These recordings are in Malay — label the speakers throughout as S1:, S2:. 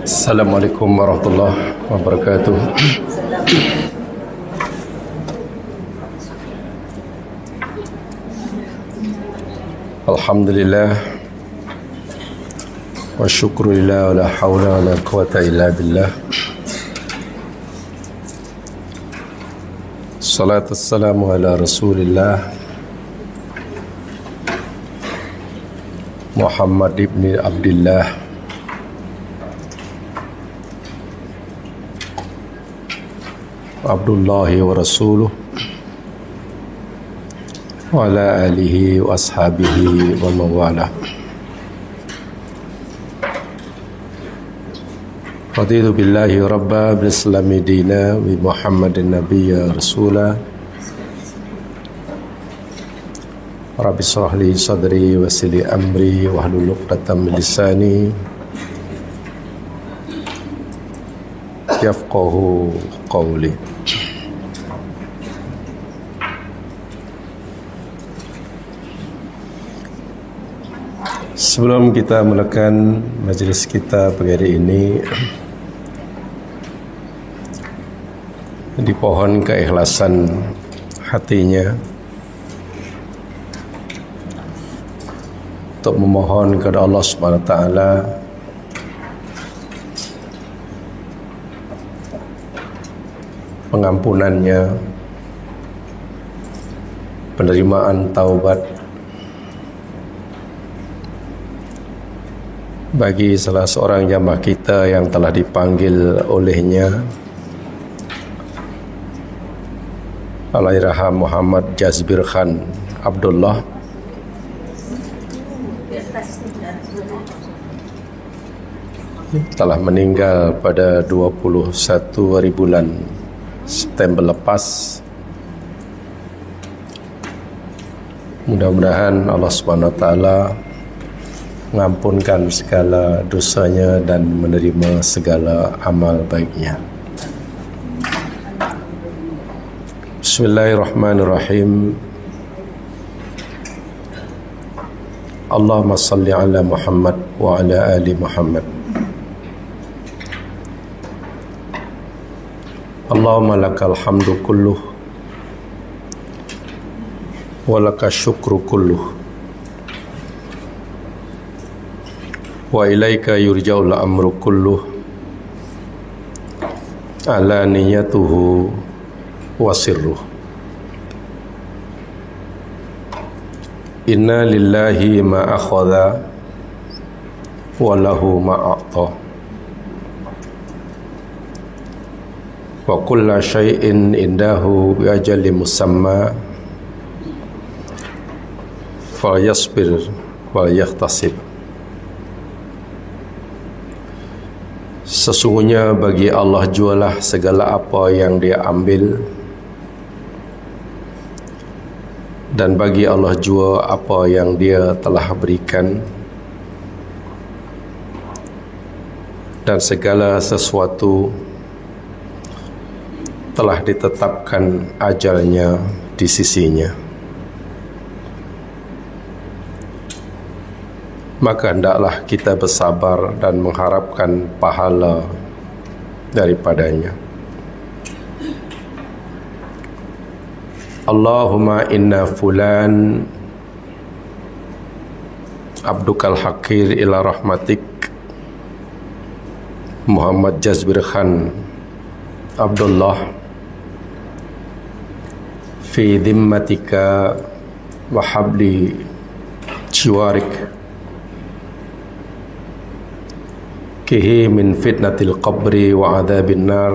S1: Assalamualaikum warahmatullahi wabarakatuh. Alhamdulillah wa syukurillah wa la hawla wa la quwata illa billah. Salatu wassalamu ala rasulillah Muhammad ibn Abdullah Abdullahi wa rasuluh wa ala alihi wa ashabihi wa mawalah. Raditu billahi rabba bil islami dina wa Muhammadin nabiyya rasula. Rabbi shrah li sadri wa yassir li amri wahlul 'uqdatam min lisani yafqahu qawli. Sebelum kita mulakan majlis kita pagi hari ini, dipohon keikhlasan hatinya untuk memohon kepada Allah Subhanahu wa taala pengampunannya, penerimaan taubat bagi salah seorang jamaah kita yang telah dipanggil olehnya, Allahyarham Muhammad Jazbir Khan Abdullah, telah meninggal pada 21 hari bulan September lepas. Mudah-mudahan Allah Subhanahu wa taala mengampunkan segala dosanya dan menerima segala amal baiknya. Bismillahirrahmanirrahim. Allahumma salli ala Muhammad wa ala ali Muhammad. Allahumma lakal hamdu kulluh wa lakal syukru kulluh wa ilaika yurja'ul amru kulluh ala niyatuhu wa sirruh. Inna lillahi ma akhadha wa lahu ma a'ta wa kulla syai'in indahu bi ajali musamma falyasbir wal yahtasib. Sesungguhnya bagi Allah jualah segala apa yang Dia ambil, dan bagi Allah jua apa yang Dia telah berikan, dan segala sesuatu telah ditetapkan ajalnya di sisinya. Maka hendaklah kita bersabar dan mengharapkan pahala daripadanya. Allahumma inna fulan abdukal hakir ila rahmatik Muhammad Jazbir Khan Abdullah fi dhimmatika wa habli jiwarik kihi min fitnatil qabri wa adabin nar.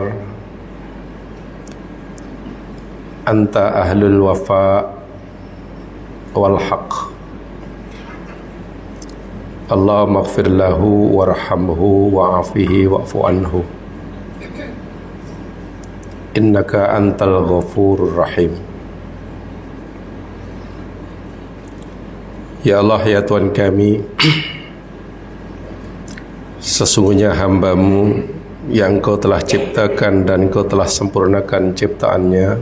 S1: Anta ahlul wafa wal haq. Allahumma ighfir lahu warhamhu wa'afihi wa'fu anhu. Innaka antal ghafurur rahim. Ya Allah, ya Tuhan kami, sesungguhnya hamba-Mu yang Kau telah ciptakan dan Kau telah sempurnakan ciptaannya,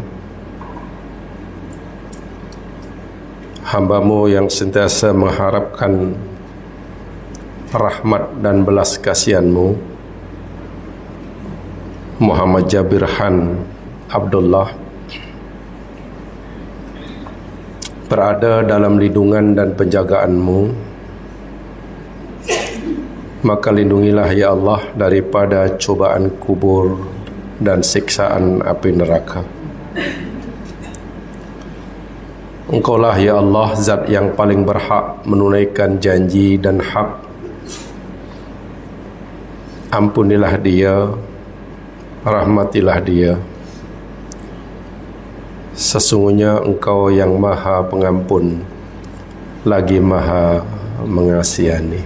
S1: hamba-Mu yang sentiasa mengharapkan rahmat dan belas kasihan-Mu Muhammad Jabirhan Abdullah berada dalam lindungan dan penjagaan-Mu, maka lindungilah ya Allah daripada cubaan kubur dan siksaan api neraka. Engkaulah ya Allah zat yang paling berhak menunaikan janji dan hak. Ampunilah dia, rahmatilah dia. Sesungguhnya Engkau yang maha pengampun, lagi maha mengasihani.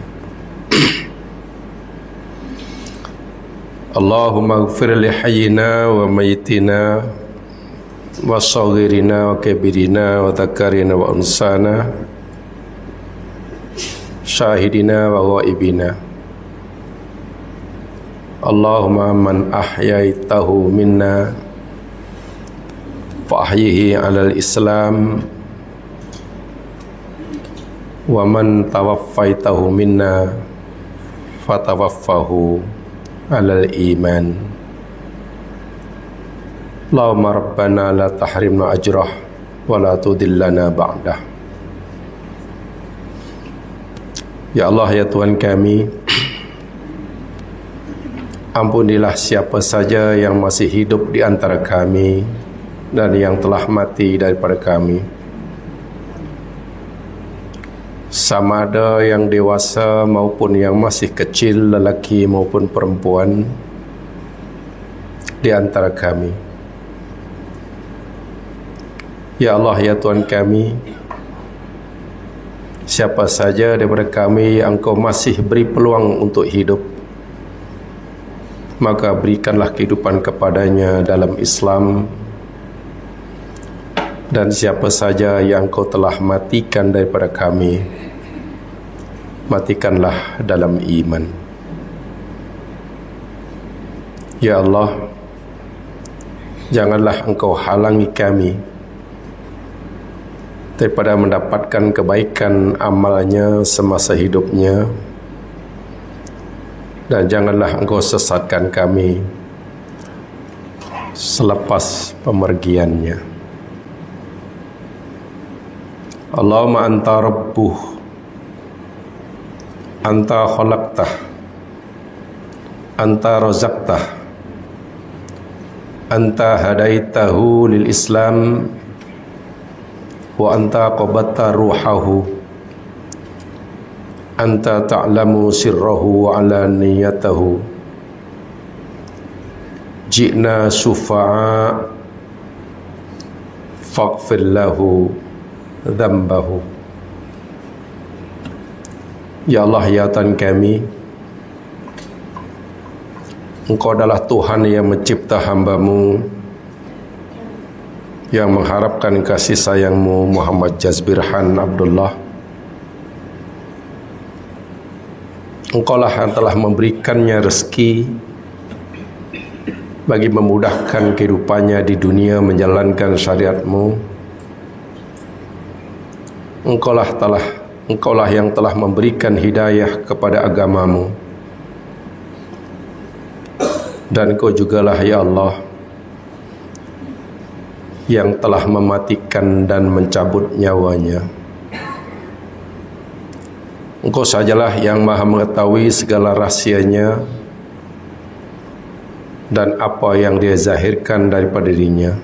S1: Allahumma ighfir li hayyina wa mayyitina wa saghirina wa kabirina wa dhakarina wa unsana, syahidina wa ghaibina. Allahumma man ahyaitahu minna fa ahyihi 'alal Islam, wa man tawaffaitahu minna fa tawaffahu 'alal iman. Allahumma rabbana la tahrimna ajrah wa la tudillana ba'dah. Ya Allah, ya Tuhan kami, ampunilah siapa saja yang masih hidup di antara kami dan yang telah mati daripada kami, sama ada yang dewasa maupun yang masih kecil, lelaki maupun perempuan di antara kami. Ya Allah, ya Tuhan kami, siapa saja daripada kami yang Engkau masih beri peluang untuk hidup, maka berikanlah kehidupan kepadanya dalam Islam. Dan siapa saja yang Engkau telah matikan daripada kami, matikanlah dalam iman. Ya Allah, janganlah Engkau halangi kami daripada mendapatkan kebaikan amalnya semasa hidupnya, dan janganlah Engkau sesatkan kami selepas pemergiannya. Allahumma anta rabbuh, anta khalaqtah, anta razaqtah, anta hadaitahu lil Islam, wa anta qabatta ruhahu, anta ta'lamu sirrahu wa alaniyatahu. Ji'na sufa'a faghfir lahu dhanbahu. Ya Allah, ya Tuhan kami, Engkau adalah Tuhan yang mencipta hamba-Mu, yang mengharapkan kasih sayang-Mu Muhammad Jabirhan Abdullah. Engkaulah yang telah memberikannya rezeki bagi memudahkan kehidupannya di dunia menjalankan syariat-Mu. Engkaulah yang telah memberikan hidayah kepada agama-Mu. Dan Engkau jugalah ya Allah yang telah mematikan dan mencabut nyawanya. Engkau sajalah yang maha mengetahui segala rahsianya dan apa yang dia zahirkan daripada dirinya.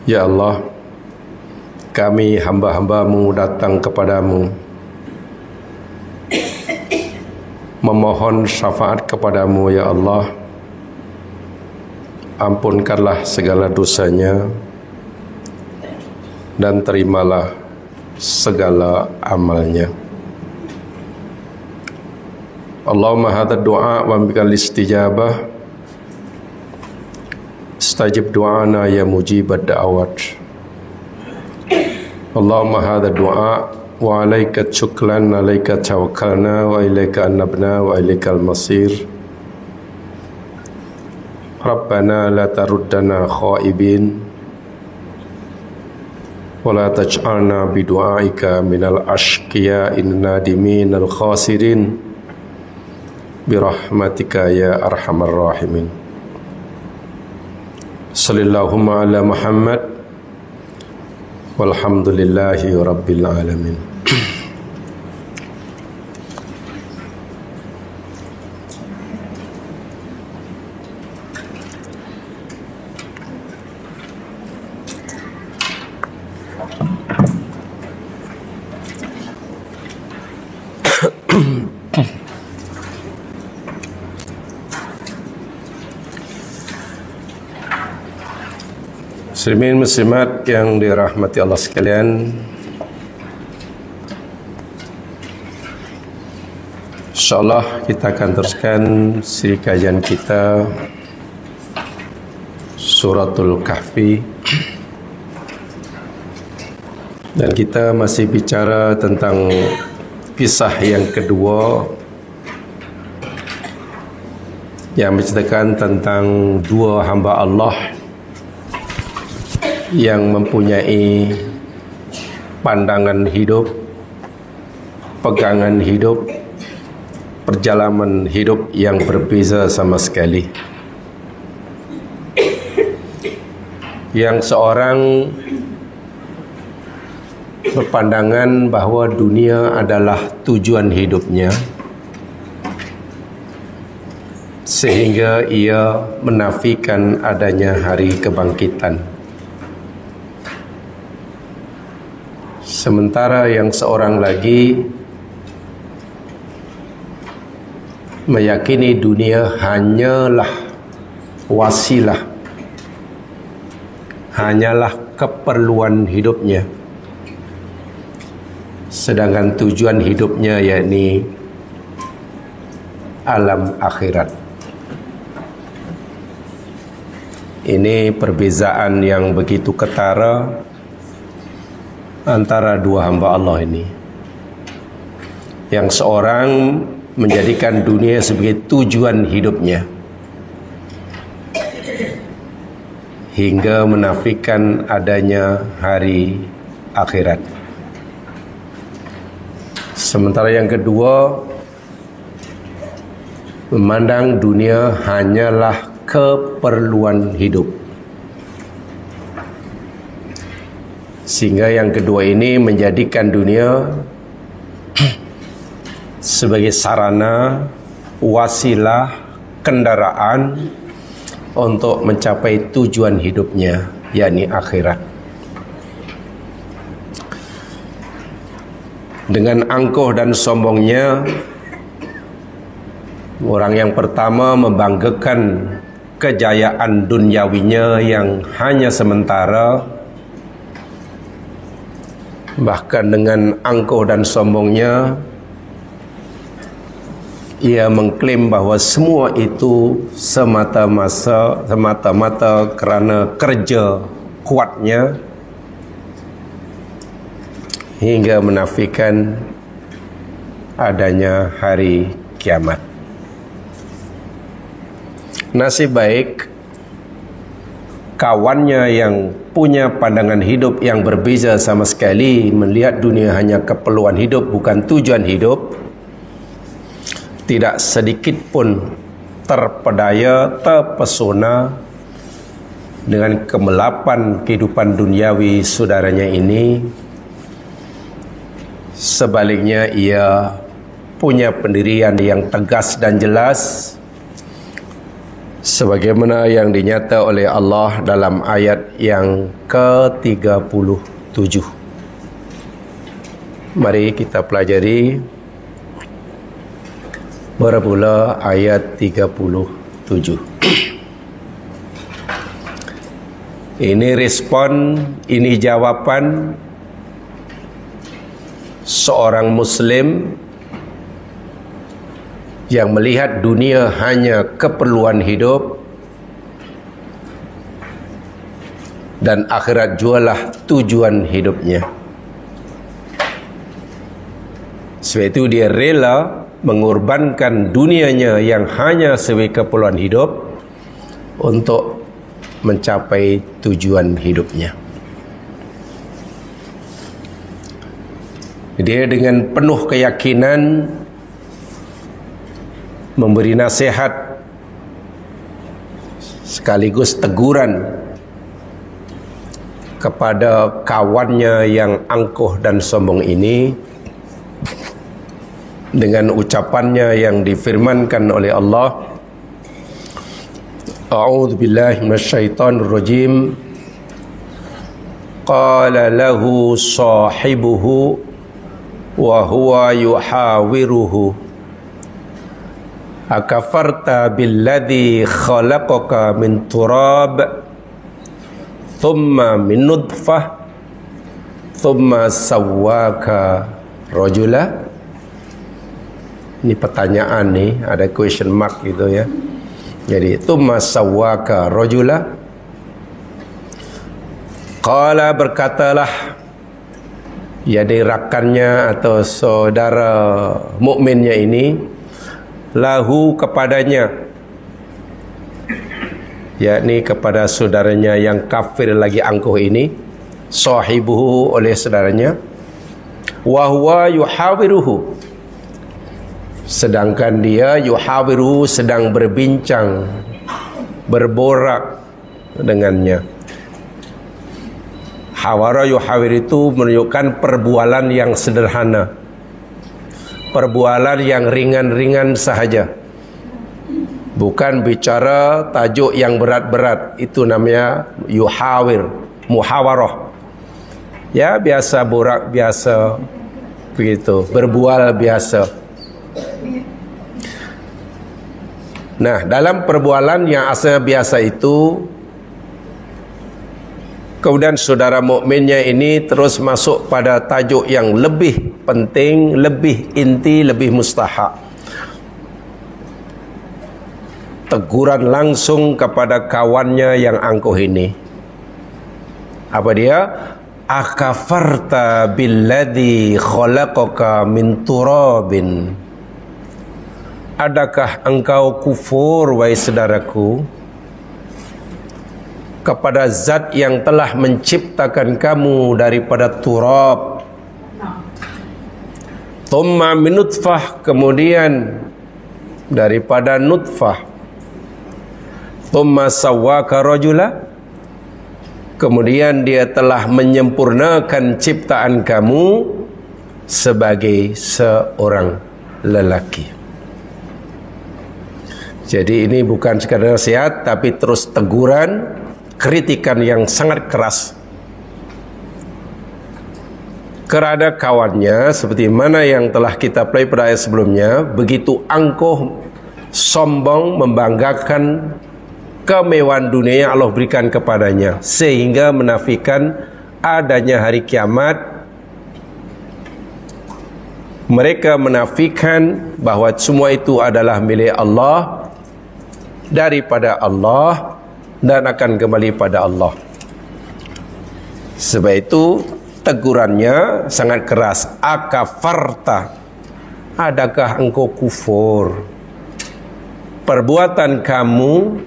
S1: Ya Allah, kami hamba-hamba-Mu datang kepadamu, memohon syafaat kepadamu ya Allah. Ampunkanlah segala dosanya dan terimalah segala amalnya. Allahumma hadha du'a wa bikal istijabah, istajib du'ana ya mujibad da'awat. Allahumma hadha du'a wa alaika syuklan, alaika tawakkalna wa ilaika anabna wa ilaikal masir. Rabbana la taruddana khaibin ولا تجعلنا بدعائك من الأشقياء النادمين الخاسرين برحمتك يا أرحم الراحمين. صلى اللهم على محمد والحمد لله رب العالمين. Muslimin muslimat yang dirahmati Allah sekalian, InsyaAllah kita akan teruskan siri kajian kita Suratul Kahfi, dan kita masih bicara tentang kisah yang kedua yang menceritakan tentang dua hamba Allah yang mempunyai pandangan hidup, pegangan hidup, perjalanan hidup yang berbeza sama sekali. Yang seorang berpandangan bahawa dunia adalah tujuan hidupnya, sehingga ia menafikan adanya hari kebangkitan. Sementara yang seorang lagi meyakini dunia hanyalah wasilah, hanyalah keperluan hidupnya, sedangkan tujuan hidupnya yakni alam akhirat. Ini perbezaan yang begitu ketara antara dua hamba Allah ini. Yang seorang menjadikan dunia sebagai tujuan hidupnya hingga menafikan adanya hari akhirat. Sementara yang kedua memandang dunia hanyalah keperluan hidup, sehingga yang kedua ini menjadikan dunia sebagai sarana, wasilah, kendaraan untuk mencapai tujuan hidupnya, yakni akhirat. Dengan angkuh dan sombongnya, orang yang pertama membanggakan kejayaan duniawinya yang hanya sementara. Bahkan dengan angkuh dan sombongnya, ia mengklaim bahawa semua itu semata-mata kerana kerja kuatnya, hingga menafikan adanya hari kiamat. Nasib baik kawannya yang punya pandangan hidup yang berbeza sama sekali, melihat dunia hanya keperluan hidup bukan tujuan hidup, tidak sedikit pun terpedaya, terpesona dengan kemelapan kehidupan duniawi saudaranya ini. Sebaliknya ia punya pendirian yang tegas dan jelas, sebagaimana yang dinyata oleh Allah dalam ayat yang ke-37. Mari kita pelajari bermula ayat 37. Ini respon, ini jawapan seorang Muslim yang melihat dunia hanya keperluan hidup dan akhirat jualah tujuan hidupnya. Sebab itu dia rela mengorbankan dunianya yang hanya sebagai keperluan hidup untuk mencapai tujuan hidupnya. Dia dengan penuh keyakinan memberi nasihat sekaligus teguran kepada kawannya yang angkuh dan sombong ini dengan ucapannya yang difirmankan oleh Allah, A'udzu billahi minasyaitonir rajim. Qala lahu sahibuhu wa huwa yuhawiruhu akafarta billadhi khalaqaka min turab thumma min nutfah thumma sawwaka rajula. Ini pertanyaan nih, ada question mark gitu ya. Jadi thumma sawwaka rajula. Qala, berkatalah jadi rakannya atau saudara mukminnya ini, lahu, kepadanya, yakni kepada saudaranya yang kafir lagi angkuh ini, sahibuhu oleh saudaranya, wa huwa yuhawiruhu, sedangkan dia yuhawiruhu sedang berbincang, berborak dengannya. Hawara yuhawir itu menunjukkan perbualan yang sederhana, perbualan yang ringan-ringan sahaja, bukan bicara tajuk yang berat-berat. Itu namanya yuhawir, muhawarah. Ya, biasa borak biasa begitu, berbual biasa. Nah, dalam perbualan yang asalnya biasa itu, kemudian saudara mukminnya ini terus masuk pada tajuk yang lebih penting, lebih inti, lebih mustahak. Teguran langsung kepada kawannya yang angkuh ini. Apa dia? Akafarta billadhi khalaqaka min turabin. Adakah engkau kufur, wahai saudaraku, kepada zat yang telah menciptakan kamu daripada turab, thumma min nutfah, kemudian daripada nutfah, thumma sawwaka rajula, kemudian dia telah menyempurnakan ciptaan kamu sebagai seorang lelaki. Jadi ini bukan sekadar nasihat, tapi terus teguran, kritikan yang sangat keras kepada kawannya, seperti mana yang telah kita play pada ayat sebelumnya. Begitu angkuh, sombong, membanggakan kemewahan dunia yang Allah berikan kepadanya, sehingga menafikan adanya hari kiamat. Mereka menafikan bahawa semua itu adalah milik Allah, daripada Allah, dan akan kembali pada Allah. Sebab itu tegurannya sangat keras. Akafarta, adakah engkau kufur? Perbuatan kamu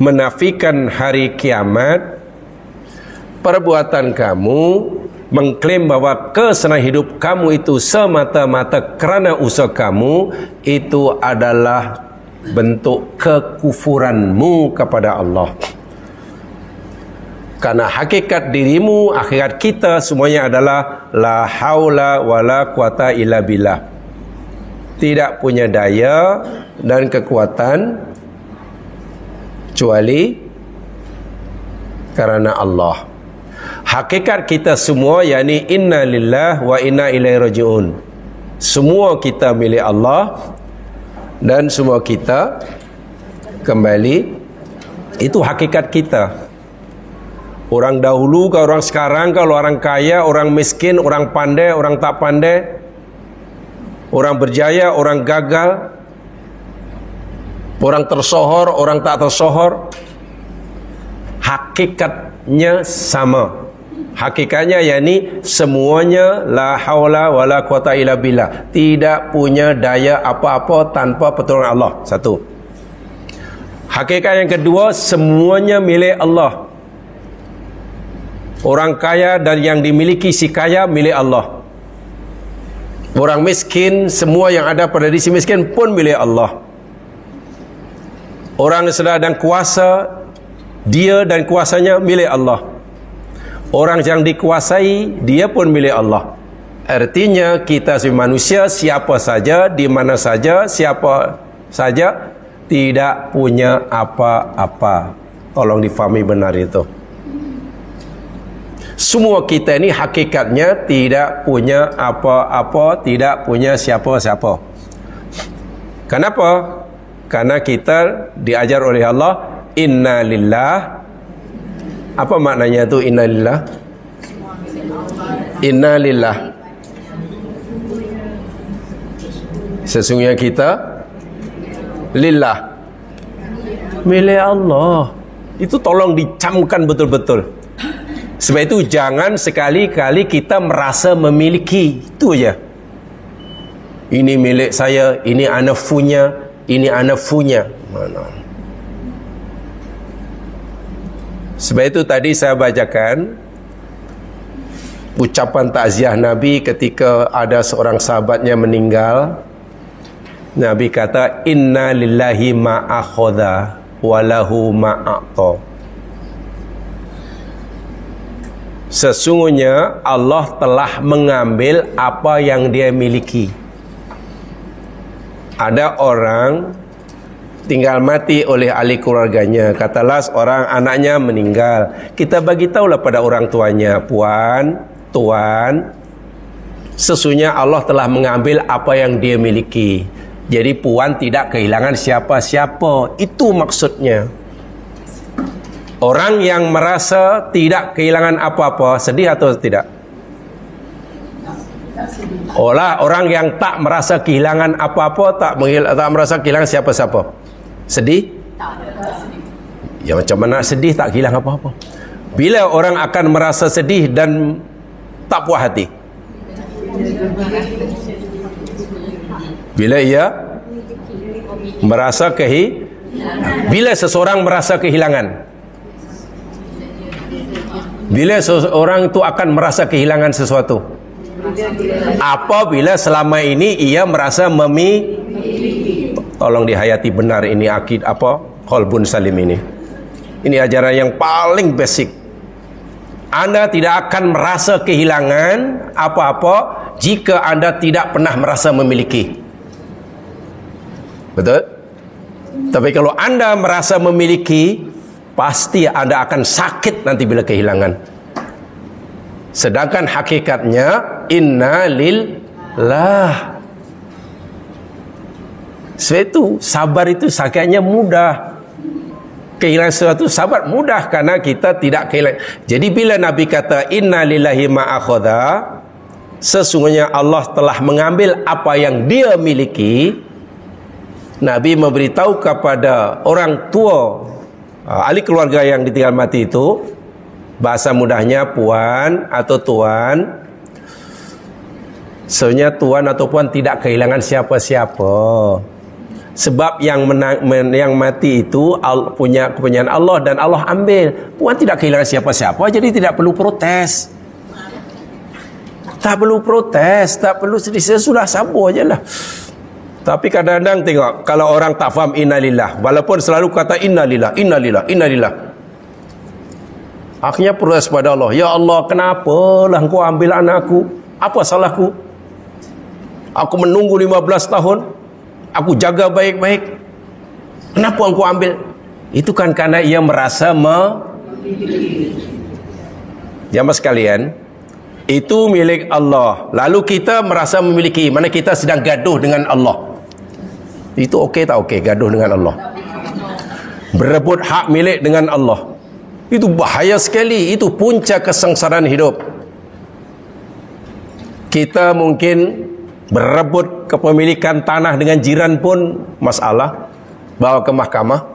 S1: menafikan hari kiamat, perbuatan kamu mengklaim bahawa kesenangan hidup kamu itu semata-mata kerana usaha kamu, itu adalah bentuk kekufuranmu kepada Allah. Karena hakikat dirimu, hakikat kita semuanya adalah la haula wala quwata illa billah. Tidak punya daya dan kekuatan kecuali karena Allah. Hakikat kita semua, yakni inna lillah wa inna ilaihi raji'un. Semua kita milik Allah dan semua kita kembali. Itu hakikat kita. Orang dahulu ke orang sekarang, kalau orang kaya, orang miskin, orang pandai, orang tak pandai, orang berjaya, orang gagal, orang tersohor, orang tak tersohor, hakikatnya sama. Hakikatnya yakni semuanya la haula wala quwata illa billah, tidak punya daya apa-apa tanpa pertolongan Allah. Satu. Hakikat yang kedua, semuanya milik Allah. Orang kaya dan yang dimiliki si kaya milik Allah. Orang miskin, semua yang ada pada diri si miskin pun milik Allah. Orang sedar dan kuasa, dia dan kuasanya milik Allah. Orang yang dikuasai, dia pun milik Allah. Artinya kita sebagai manusia, siapa saja, di mana saja, siapa saja, tidak punya apa-apa. Tolong difahami benar itu. Semua kita ini hakikatnya tidak punya apa-apa, tidak punya siapa-siapa. Kenapa? Karena kita diajar oleh Allah, inna lillah. Apa maknanya itu inna lillah? Inna lillah. Sesungguhnya kita lillah, milik Allah. Itu tolong dicamkan betul-betul. Sebab itu jangan sekali-kali kita merasa memiliki. Itu aja. Ini milik saya, ini ana punya, ini ana punya. Mana? Sebab itu tadi saya bacakan ucapan takziah Nabi ketika ada seorang sahabatnya meninggal. Nabi kata, inna lillahi ma'akhadha walahu ma'a'ta. Sesungguhnya Allah telah mengambil apa yang dia miliki. Ada orang tinggal mati oleh ahli keluarganya. Katalah seorang anaknya meninggal, kita bagi tahulah pada orang tuanya, puan, tuan, sesungguhnya Allah telah mengambil apa yang dia miliki. Jadi puan tidak kehilangan siapa-siapa. Itu maksudnya. Orang yang merasa tidak kehilangan apa-apa, sedih atau tidak? Orang yang tak merasa kehilangan apa-apa, tak merasa kehilangan siapa-siapa, sedih? Ya macam mana sedih tak kehilangan apa-apa? Bila orang akan merasa sedih dan tak puas hati? Bila ia merasa bila seseorang merasa kehilangan, bila seseorang itu akan merasa kehilangan sesuatu, apabila selama ini ia merasa memiliki. Tolong dihayati benar ini akid qalbun salim ini. Ini ajaran yang paling basic. Anda tidak akan merasa kehilangan apa-apa jika Anda tidak pernah merasa memiliki. Betul? Tapi kalau Anda merasa memiliki, pasti Anda akan sakit nanti bila kehilangan. Sedangkan hakikatnya inna lillah. Sebab itu sabar itu sakitnya mudah. Kehilangan sesuatu sabar mudah karena kita tidak kehilangan. Jadi bila Nabi kata inna lillahi ma'akhadha, sesungguhnya Allah telah mengambil apa yang dia miliki, Nabi memberitahu kepada orang tua, ahli keluarga yang ditinggal mati itu, bahasa mudahnya puan atau tuan, sebenarnya tuan atau puan tidak kehilangan siapa-siapa. Sebab yang mati itu punya kepunyaan Allah dan Allah ambil. Puan tidak kehilangan siapa-siapa, jadi tidak perlu protes. Tak perlu protes, tak perlu sedih, sudah sabar ajalah. Tapi kadang-kadang tengok, kalau orang tak faham innalillah, walaupun selalu kata innalillah, innalillah, innalillah, akhirnya protes pada Allah. Ya Allah, kenapalah engkau ambil anakku? Apa salahku? Aku menunggu 15 tahun, aku jaga baik-baik, kenapa engkau ambil? Itu kan karena ia merasa Jamaah sekalian, itu milik Allah. Lalu kita merasa memiliki, mana kita sedang gaduh dengan Allah. Itu okey tak okey gaduh dengan Allah? Berebut hak milik dengan Allah. Itu bahaya sekali. Itu punca kesengsaraan hidup. Kita mungkin berebut kepemilikan tanah dengan jiran pun masalah. Bawa ke mahkamah.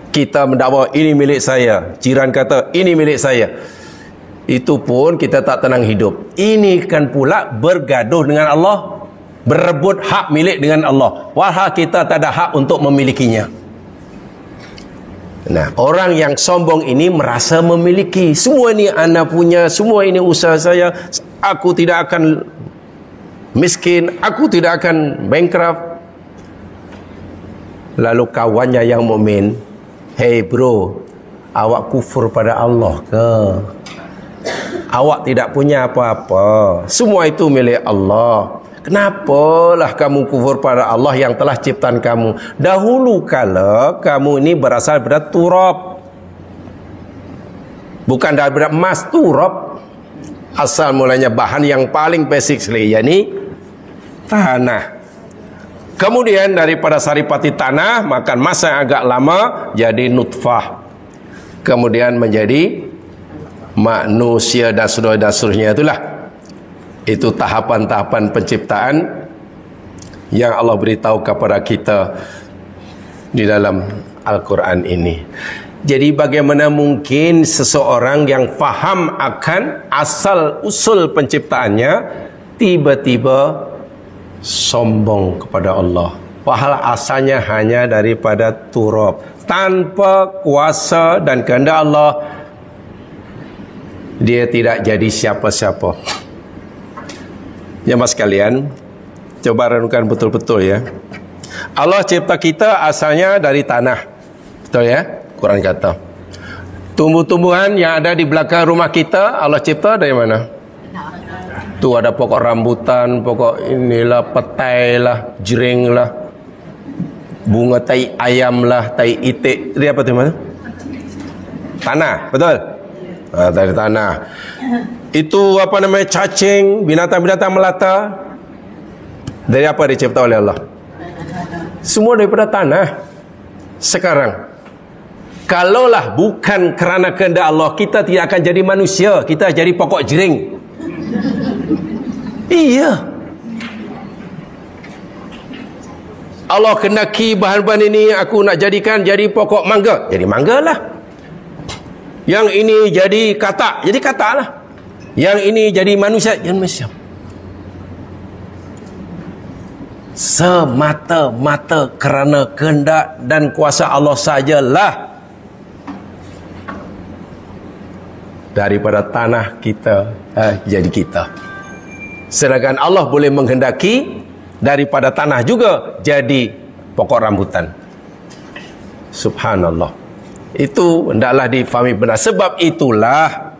S1: Kita mendakwa ini milik saya. Jiran kata ini milik saya. Itu pun kita tak tenang hidup. Ini kan pula bergaduh dengan Allah. Berebut hak milik dengan Allah. Wahai kita tak ada hak untuk memilikinya. Nah, orang yang sombong ini merasa memiliki. Semua ini ana punya, semua ini usaha saya. Aku tidak akan miskin, aku tidak akan bankrupt. Lalu kawannya yang mukmin, "Hey bro, awak kufur pada Allah ke? Awak tidak punya apa-apa. Semua itu milik Allah. Kenapalah kamu kufur pada Allah yang telah ciptaan kamu? Dahulu kala kamu ini berasal dari turab. Bukan dari emas, turab. Asal mulanya bahan yang paling basic sekali, yakni tanah. Kemudian daripada saripati tanah, makan masa yang agak lama, jadi nutfah. Kemudian menjadi manusia dan seterusnya. Itulah. Itu tahapan-tahapan penciptaan yang Allah beritahu kepada kita di dalam Al-Quran ini. Jadi bagaimana mungkin seseorang yang faham akan asal usul penciptaannya tiba-tiba sombong kepada Allah, padahal asalnya hanya daripada turab, tanpa kuasa dan kehendak Allah dia tidak jadi siapa-siapa. Ya mas sekalian, coba renungkan betul-betul ya. Allah cipta kita asalnya dari tanah, betul ya? Quran kata tumbuh-tumbuhan yang ada di belakang rumah kita Allah cipta dari mana? Tu ada pokok rambutan, pokok inilah, petai lah, jering lah, bunga tai ayam lah, tai itik. Dari apa tu mana? Tanah, betul? Dari tanah. Itu apa namanya, cacing, binatang-binatang melata. Dari apa dicipta oleh Allah? Semua daripada tanah. Sekarang, kalaulah bukan kerana kehendak Allah, kita tidak akan jadi manusia, kita jadi pokok jering. Iya. Allah kendaki bahan-bahan ini aku nak jadikan jadi pokok mangga, jadi mangga lah. Yang ini jadi katak, jadi katak lah. Yang ini jadi manusia, jadi manusia. Semata-mata kerana kehendak dan kuasa Allah sajalah daripada tanah kita jadi kita. Sedangkan Allah boleh menghendaki daripada tanah juga jadi pokok rambutan. Subhanallah. Itu hendaklah difahami benar. Sebab itulah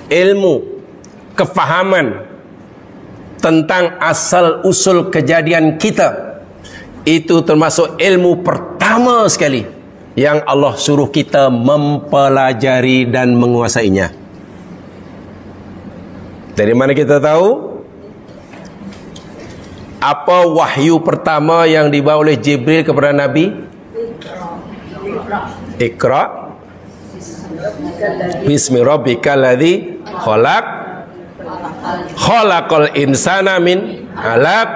S1: ilmu, kefahaman tentang asal usul kejadian kita itu termasuk ilmu pertama sekali yang Allah suruh kita mempelajari dan menguasainya. Dari mana kita tahu? Apa wahyu pertama yang dibawa oleh Jibril kepada Nabi? Iqra Bismi rabbikal ladzi khalaq khalaqal insana min 'alaq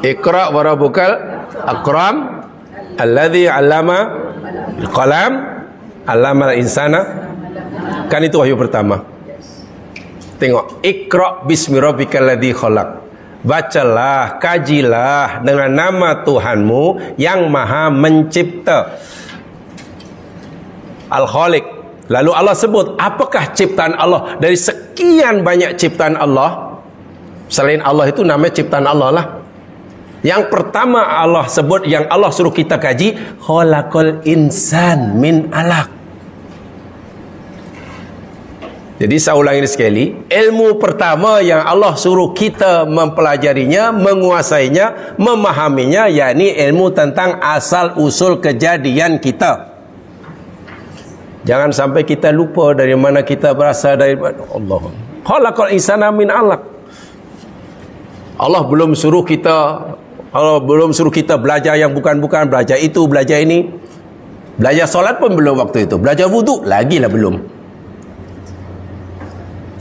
S1: Iqra wa rabbukal akram alladzi 'allama bil qalam 'allamal insana. Kan itu wahyu pertama. Tengok, Iqra bismi rabbikal ladzi khalaq. Bacalah, kajilah dengan nama Tuhanmu yang Maha Mencipta. Al-Khaliq. Lalu Allah sebut, apakah ciptaan Allah? Dari sekian banyak ciptaan Allah, selain Allah itu namanya ciptaan Allah lah. Yang pertama Allah sebut, yang Allah suruh kita kaji, khalaqal insan min alaq. Jadi saya ulangi ini sekali, ilmu pertama yang Allah suruh kita mempelajarinya, menguasainya, memahaminya, yakni ilmu tentang asal usul kejadian kita. Jangan sampai kita lupa dari mana kita berasal, daripada Allah. Khalaqal insana min alaq. Allah belum suruh kita belajar yang bukan-bukan, belajar itu, belajar ini. Belajar solat pun belum waktu itu. Belajar wuduk lagilah belum.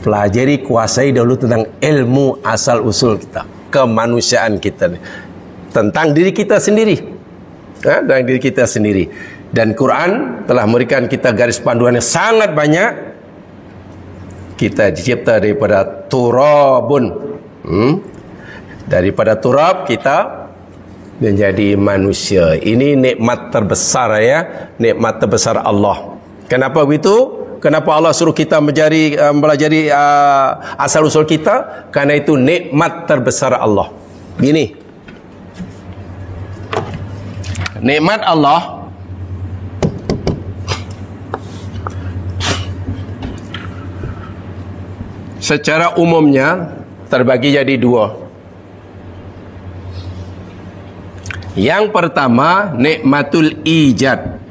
S1: Pelajari, kuasai dahulu tentang ilmu asal usul kita, kemanusiaan kita, tentang diri kita sendiri, tentang diri kita sendiri. Dan Quran telah memberikan kita garis panduan yang sangat banyak. Kita dicipta daripada turabun, daripada turab kita menjadi manusia. Ini nikmat terbesar ya, nikmat terbesar Allah. Kenapa begitu? Kenapa Allah suruh kita mempelajari asal usul kita? Karena itu nikmat terbesar Allah. Gini, nikmat Allah secara umumnya terbagi jadi dua. Yang pertama, nikmatul ijad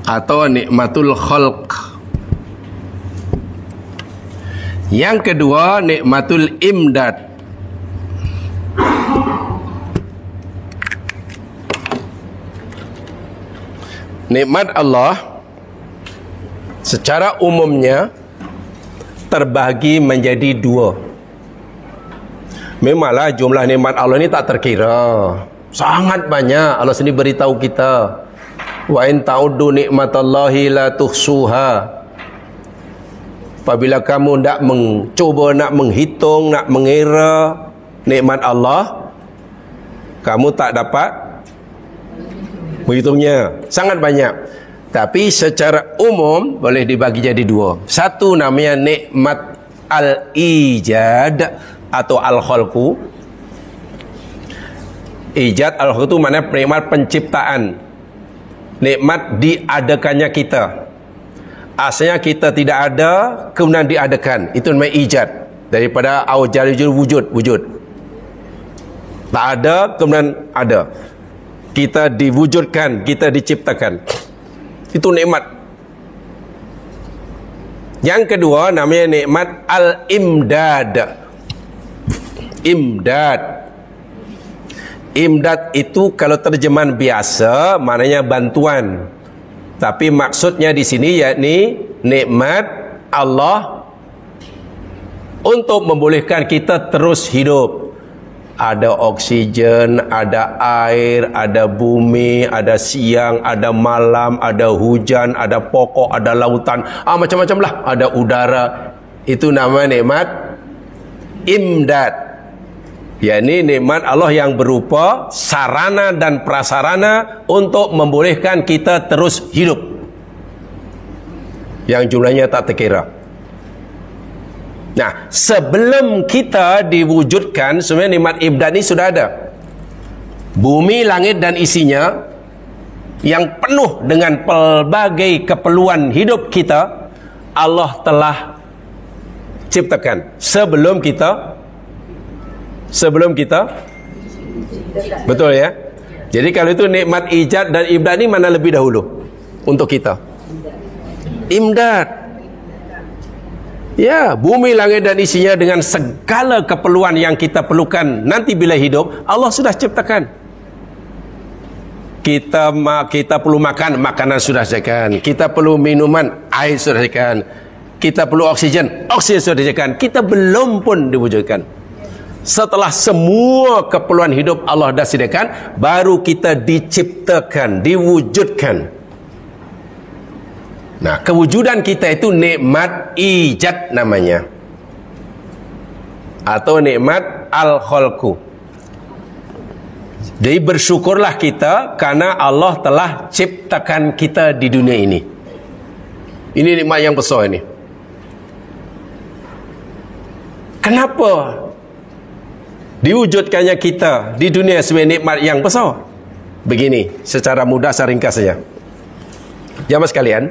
S1: atau nikmatul khalq. Yang kedua, nikmatul imdad. Nikmat Allah secara umumnya terbagi menjadi dua. Memanglah jumlah nikmat Allah ini tak terkira. Sangat banyak. Allah sendiri beritahu kita, wa in ta'uddu nikmatallahi la tuhsuha. Apabila kamu nak mencuba, nak menghitung, nak mengira nikmat Allah, kamu tak dapat menghitungnya. Sangat banyak. Tapi secara umum boleh dibagi jadi dua. Satu namanya nikmat al-ijad atau al-khalqu. Ijad al-khalqu itu maknanya nikmat penciptaan, nikmat diadakannya kita. Asalnya kita tidak ada, kemudian diadakan. Itu namanya ijad. Daripada awjalul wujud. Tak ada, kemudian ada. Kita diwujudkan, kita diciptakan. Itu nikmat. Yang kedua namanya nikmat al-imdad. Imdad itu kalau terjemahan biasa maknanya bantuan. Tapi maksudnya di sini yakni nikmat Allah untuk membolehkan kita terus hidup. Ada oksigen, ada air, ada bumi, ada siang, ada malam, ada hujan, ada pokok, ada lautan, macam-macam lah. Ada udara. Itu nama nikmat imdad. yakni nikmat Allah yang berupa sarana dan prasarana untuk membolehkan kita terus hidup, yang jumlahnya tak terkira. Nah, sebelum kita diwujudkan, sebenarnya nikmat imdad ini sudah ada. Bumi, langit dan isinya yang penuh dengan pelbagai keperluan hidup kita, Allah telah ciptakan sebelum kita betul ya. Jadi kalau itu nikmat ijad dan imdad ini mana lebih dahulu untuk kita? Imdad. Ya, bumi, langit dan isinya dengan segala keperluan yang kita perlukan nanti bila hidup, Allah sudah ciptakan. Kita perlu makan, makanan sudah disediakan. Kita perlu minuman, air sudah disediakan. Kita perlu oksigen sudah disediakan. Kita belum pun diwujudkan. Setelah semua keperluan hidup Allah dah sediakan, baru kita diciptakan, diwujudkan. Nah, kewujudan kita itu nikmat ijad namanya, atau nikmat al-khalqu. Jadi bersyukurlah kita karena Allah telah ciptakan kita di dunia ini. Ini nikmat yang besar ini. Kenapa diwujudkannya kita di dunia sebagai nikmat yang besar? Begini, secara mudah saya ringkas saja. Jamaah sekalian,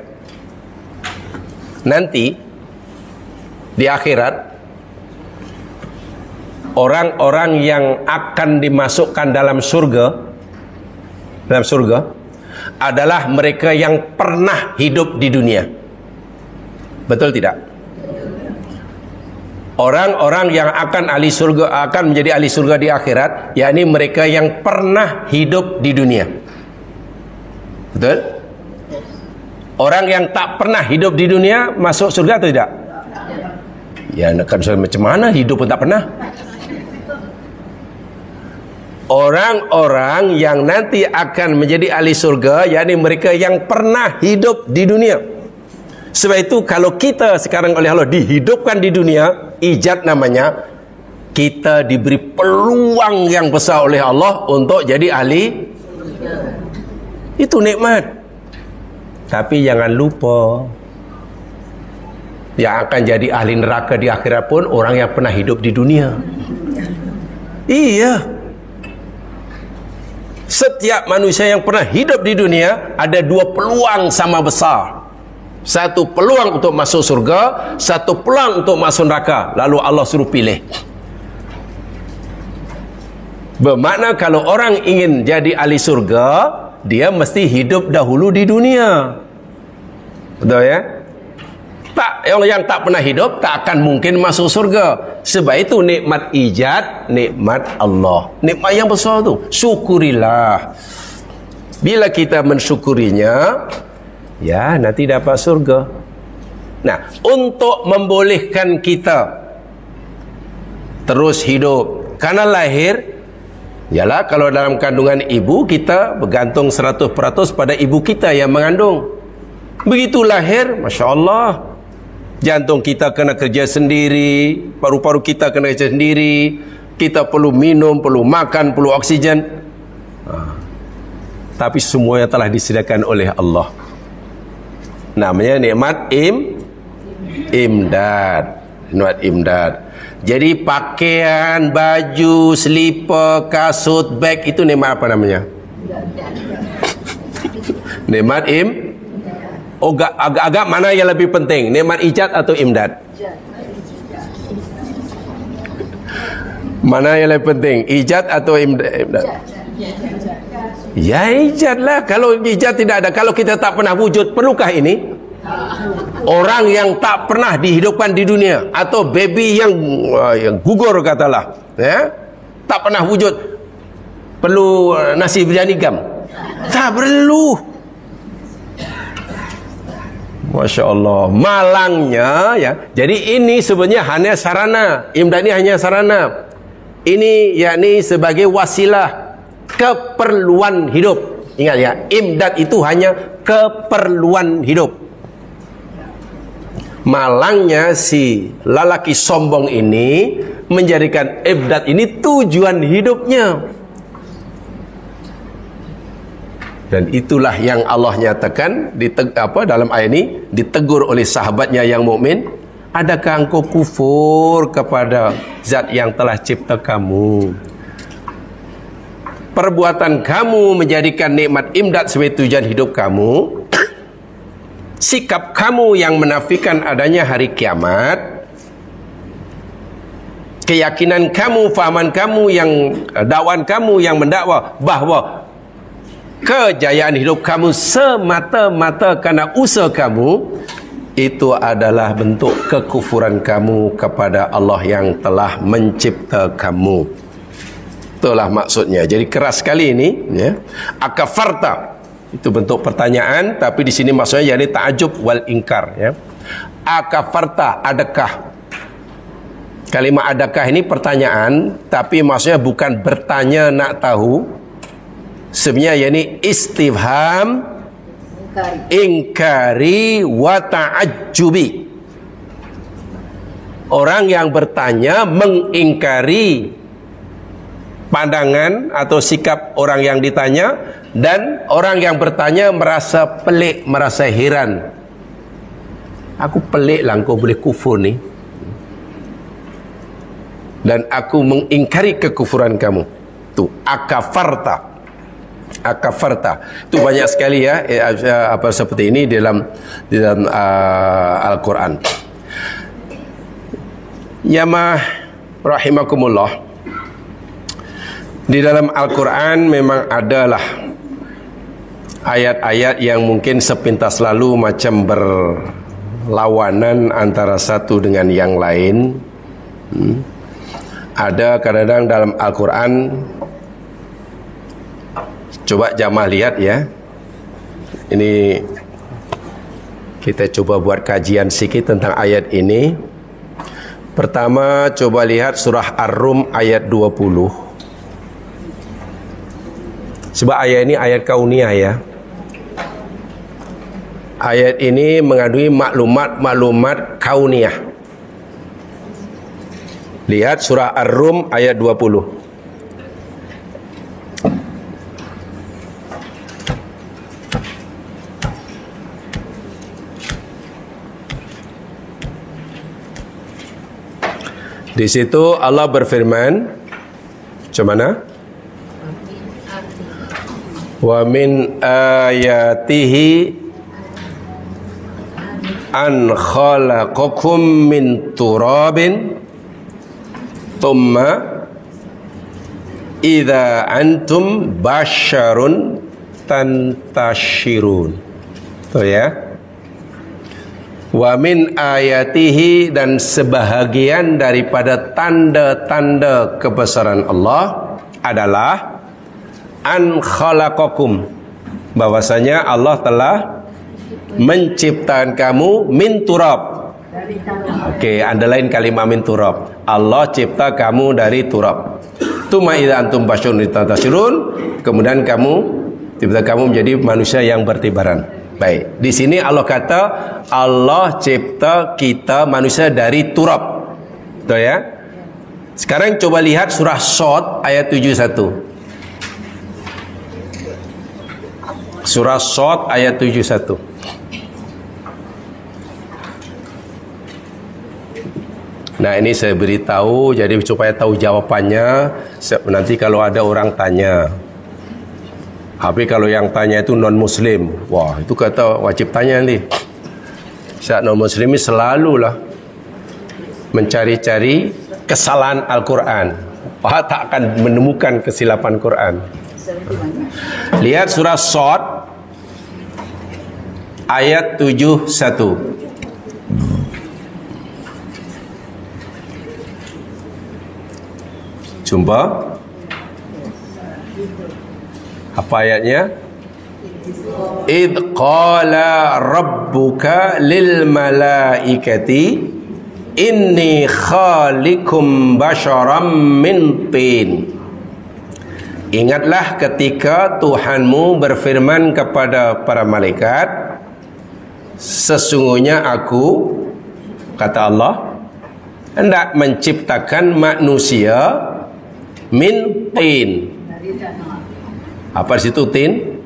S1: nanti di akhirat, orang-orang yang akan dimasukkan dalam surga adalah mereka yang pernah hidup di dunia. Betul tidak? Orang-orang yang akan menjadi ahli surga di akhirat, yakni mereka yang pernah hidup di dunia. Betul? Orang yang tak pernah hidup di dunia masuk surga atau tidak? Ya, nak macam mana hidup pun tak pernah. Orang-orang yang nanti akan menjadi ahli surga, yakni mereka yang pernah hidup di dunia. Sebab itu kalau kita sekarang oleh Allah dihidupkan di dunia, ijad namanya, kita diberi peluang yang besar oleh Allah untuk jadi ahli. Itu nikmat. Tapi jangan lupa, yang akan jadi ahli neraka di akhirat pun orang yang pernah hidup di dunia. Iya. Setiap manusia yang pernah hidup di dunia ada dua peluang sama besar. Satu peluang untuk masuk surga, satu peluang untuk masuk neraka. Lalu Allah suruh pilih. Bermakna kalau orang ingin jadi ahli surga, dia mesti hidup dahulu di dunia. Betul ya? Tak, yang tak pernah hidup tak akan mungkin masuk surga. Sebab itu nikmat ijad, nikmat Allah, nikmat yang besar tu. Syukurilah. Bila kita mensyukurinya, ya nanti dapat surga. Nah, untuk membolehkan kita terus hidup karena lahir, yalah kalau dalam kandungan ibu kita bergantung 100% pada ibu kita yang mengandung. Begitu lahir, Masya Allah, jantung kita kena kerja sendiri, paru-paru kita kena kerja sendiri, kita perlu minum, perlu makan, perlu oksigen. Tapi semuanya telah disediakan oleh Allah. Namanya nikmat imdad. Nikmat imdad. Jadi pakaian, baju, selipar, kasut, beg, itu nikmat apa namanya? Nikmat agak mana yang lebih penting? Nikmat ijad atau imdad? Mana yang lebih penting? Ijad atau imdad? Ya ijad lah. Kalau ijad tidak ada, kalau kita tak pernah wujud, perlukah ini? Orang yang tak pernah dihidupkan di dunia, atau baby yang gugur katalah, ya, tak pernah wujud, perlu nasi biryani gam? Tak perlu. Masya Allah, malangnya ya. Jadi ini sebenarnya hanya sarana. Imdad ini hanya sarana. Ini yakni sebagai wasilah keperluan hidup. Ingat ya, imdad itu hanya keperluan hidup. Malangnya si lelaki sombong ini menjadikan imdad ini tujuan hidupnya. Dan itulah yang Allah nyatakan dalam ayat ini, ditegur oleh sahabatnya yang mukmin, adakah engkau kufur kepada zat yang telah cipta kamu? Perbuatan kamu menjadikan nikmat imdad sebagai tujuan hidup kamu. Sikap kamu yang menafikan adanya hari kiamat. Keyakinan kamu, fahaman kamu, yang dakwaan kamu yang mendakwa bahawa kejayaan hidup kamu semata-mata karena usaha kamu, itu adalah bentuk kekufuran kamu kepada Allah yang telah mencipta kamu. Itulah maksudnya. Jadi keras sekali ini, ya. Akafarta itu bentuk pertanyaan, tapi di sini maksudnya jadi ta'ajub wal ingkar, ya. Akafarta, adakah? Kalimat adakah ini pertanyaan, tapi maksudnya bukan bertanya nak tahu. Sebenarnya yakni istifham ingkari wa ta'ajjubi. Orang yang bertanya mengingkari pandangan atau sikap orang yang ditanya, dan orang yang bertanya merasa pelik, merasa heran. Aku pelik lah kau boleh kufur ni, dan aku mengingkari kekufuran kamu. Tu akafarta. Akafarta itu banyak sekali ya, apa seperti ini dalam Al-Quran. Yamah rahimakumullah, di dalam Al-Quran memang adalah ayat-ayat yang mungkin sepintas lalu macam berlawanan antara satu dengan yang lain. Ada kadang-kadang dalam Al-Quran. Coba jamaah lihat ya. Ini kita coba buat kajian sikit tentang ayat ini. Pertama coba lihat surah Ar-Rum ayat 20. Sebab ayat ini ayat kauniyah ya. Ayat ini mengandungi maklumat-maklumat kauniyah. Lihat surah Ar-Rum ayat 20. Di situ Allah berfirman, macam mana? Wa min ayatihi an khalaqakum min turabin thumma idza antum basyarun tantashirun. Tuh ya. Wa min ayatihi, dan sebahagian daripada tanda-tanda kebesaran Allah adalah an khalaqakum, bahwasanya Allah telah menciptakan kamu min turab. Okey, underline kalimat min turab. Allah cipta kamu dari turab. Tuma idza antum basyarun tantashirun, kemudian tiba-tiba kamu menjadi manusia yang bertibaran. Baik, di sini Allah kata Allah cipta kita manusia dari turab. Betul ya? Sekarang coba lihat surah Shad ayat 71. Surah Shad ayat 71. Nah, ini saya beritahu jadi supaya tahu jawapannya. Nanti kalau ada orang tanya, tapi kalau yang tanya itu non-muslim, wah itu kata wajib tanya nanti. Saat non-muslim ini selalulah mencari-cari kesalahan Al-Quran. Wah, tak akan menemukan kesilapan Quran. Lihat surah Shad ayat 71. Jumpa? Apa ayatnya? Id qala rabbuka lil malaikati inni khaliqum basharam min tin. Ingatlah ketika Tuhanmu berfirman kepada para malaikat, sesungguhnya aku, kata Allah, hendak menciptakan manusia min tin. Apa di situ tin?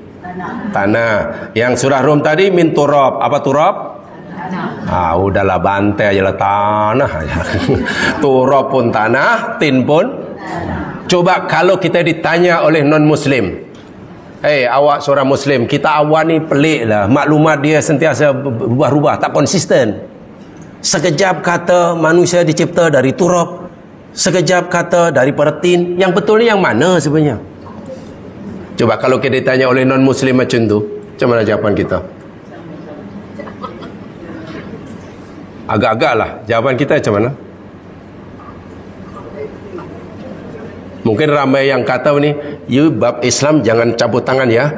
S1: Tanah. Yang surah Rum tadi min turab. Apa turab? Tanah. Udahlah bantai aja lah, tanah aja. Turab pun tanah, tin pun tanah. Coba kalau kita ditanya oleh non-muslim, awak seorang muslim, kita awak ni pelik lah, maklumat dia sentiasa berubah-ubah, tak konsisten. Sekejap kata manusia dicipta dari turab, sekejap kata daripada tin. Yang betul ni yang mana sebenarnya? Coba kalau kita ditanya oleh non-muslim macam tu, macam mana jawapan kita? Agak-agak lah jawapan kita macam mana? Mungkin ramai yang kata ni, you bab Islam jangan cabut tangan ya.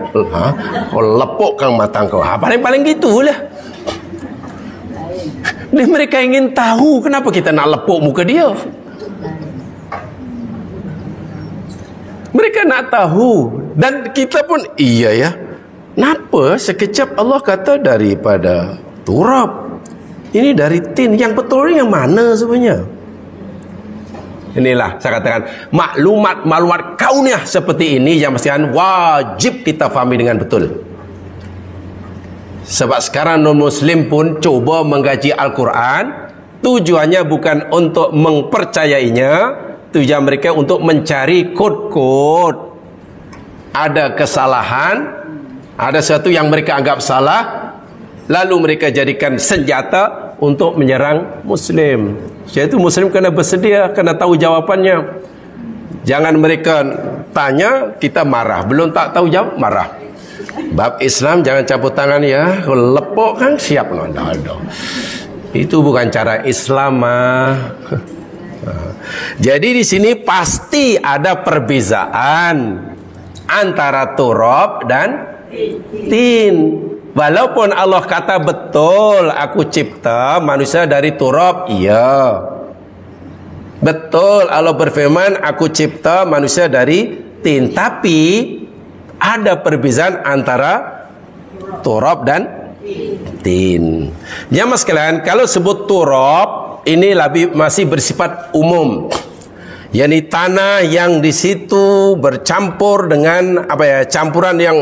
S1: Kau lepukkan mata kau. Paling-paling gitulah. Ni mereka ingin tahu kenapa kita nak lepuk muka dia. Mereka nak tahu, dan kita pun iya ya. Kenapa sekejap Allah kata daripada turab, ini dari tin? Yang betul yang mana sebenarnya? Inilah saya katakan, maklumat kauniah seperti ini yang mestikan wajib kita fahami dengan betul. Sebab sekarang non-muslim pun coba mengkaji Al-Quran, tujuannya bukan untuk mempercayainya, tujuan mereka untuk mencari kod-kod. Ada kesalahan, ada sesuatu yang mereka anggap salah, lalu mereka jadikan senjata untuk menyerang muslim. Jadi muslim kena bersedia, kena tahu jawapannya. Jangan mereka tanya, kita marah. Belum tak tahu jawab, marah. Bab Islam jangan campur tangan ya. Kalau lepuk kan siap. Itu bukan cara Islam. Jadi di sini pasti ada perbezaan antara turab dan tin. Walaupun Allah kata betul aku cipta manusia dari turab, iya. Betul Allah berfirman aku cipta manusia dari tin, tapi ada perbezaan antara turab dan tin. Jamaah sekalian, kalau sebut turab ini masih bersifat umum. Yani tanah yang di situ bercampur dengan campuran yang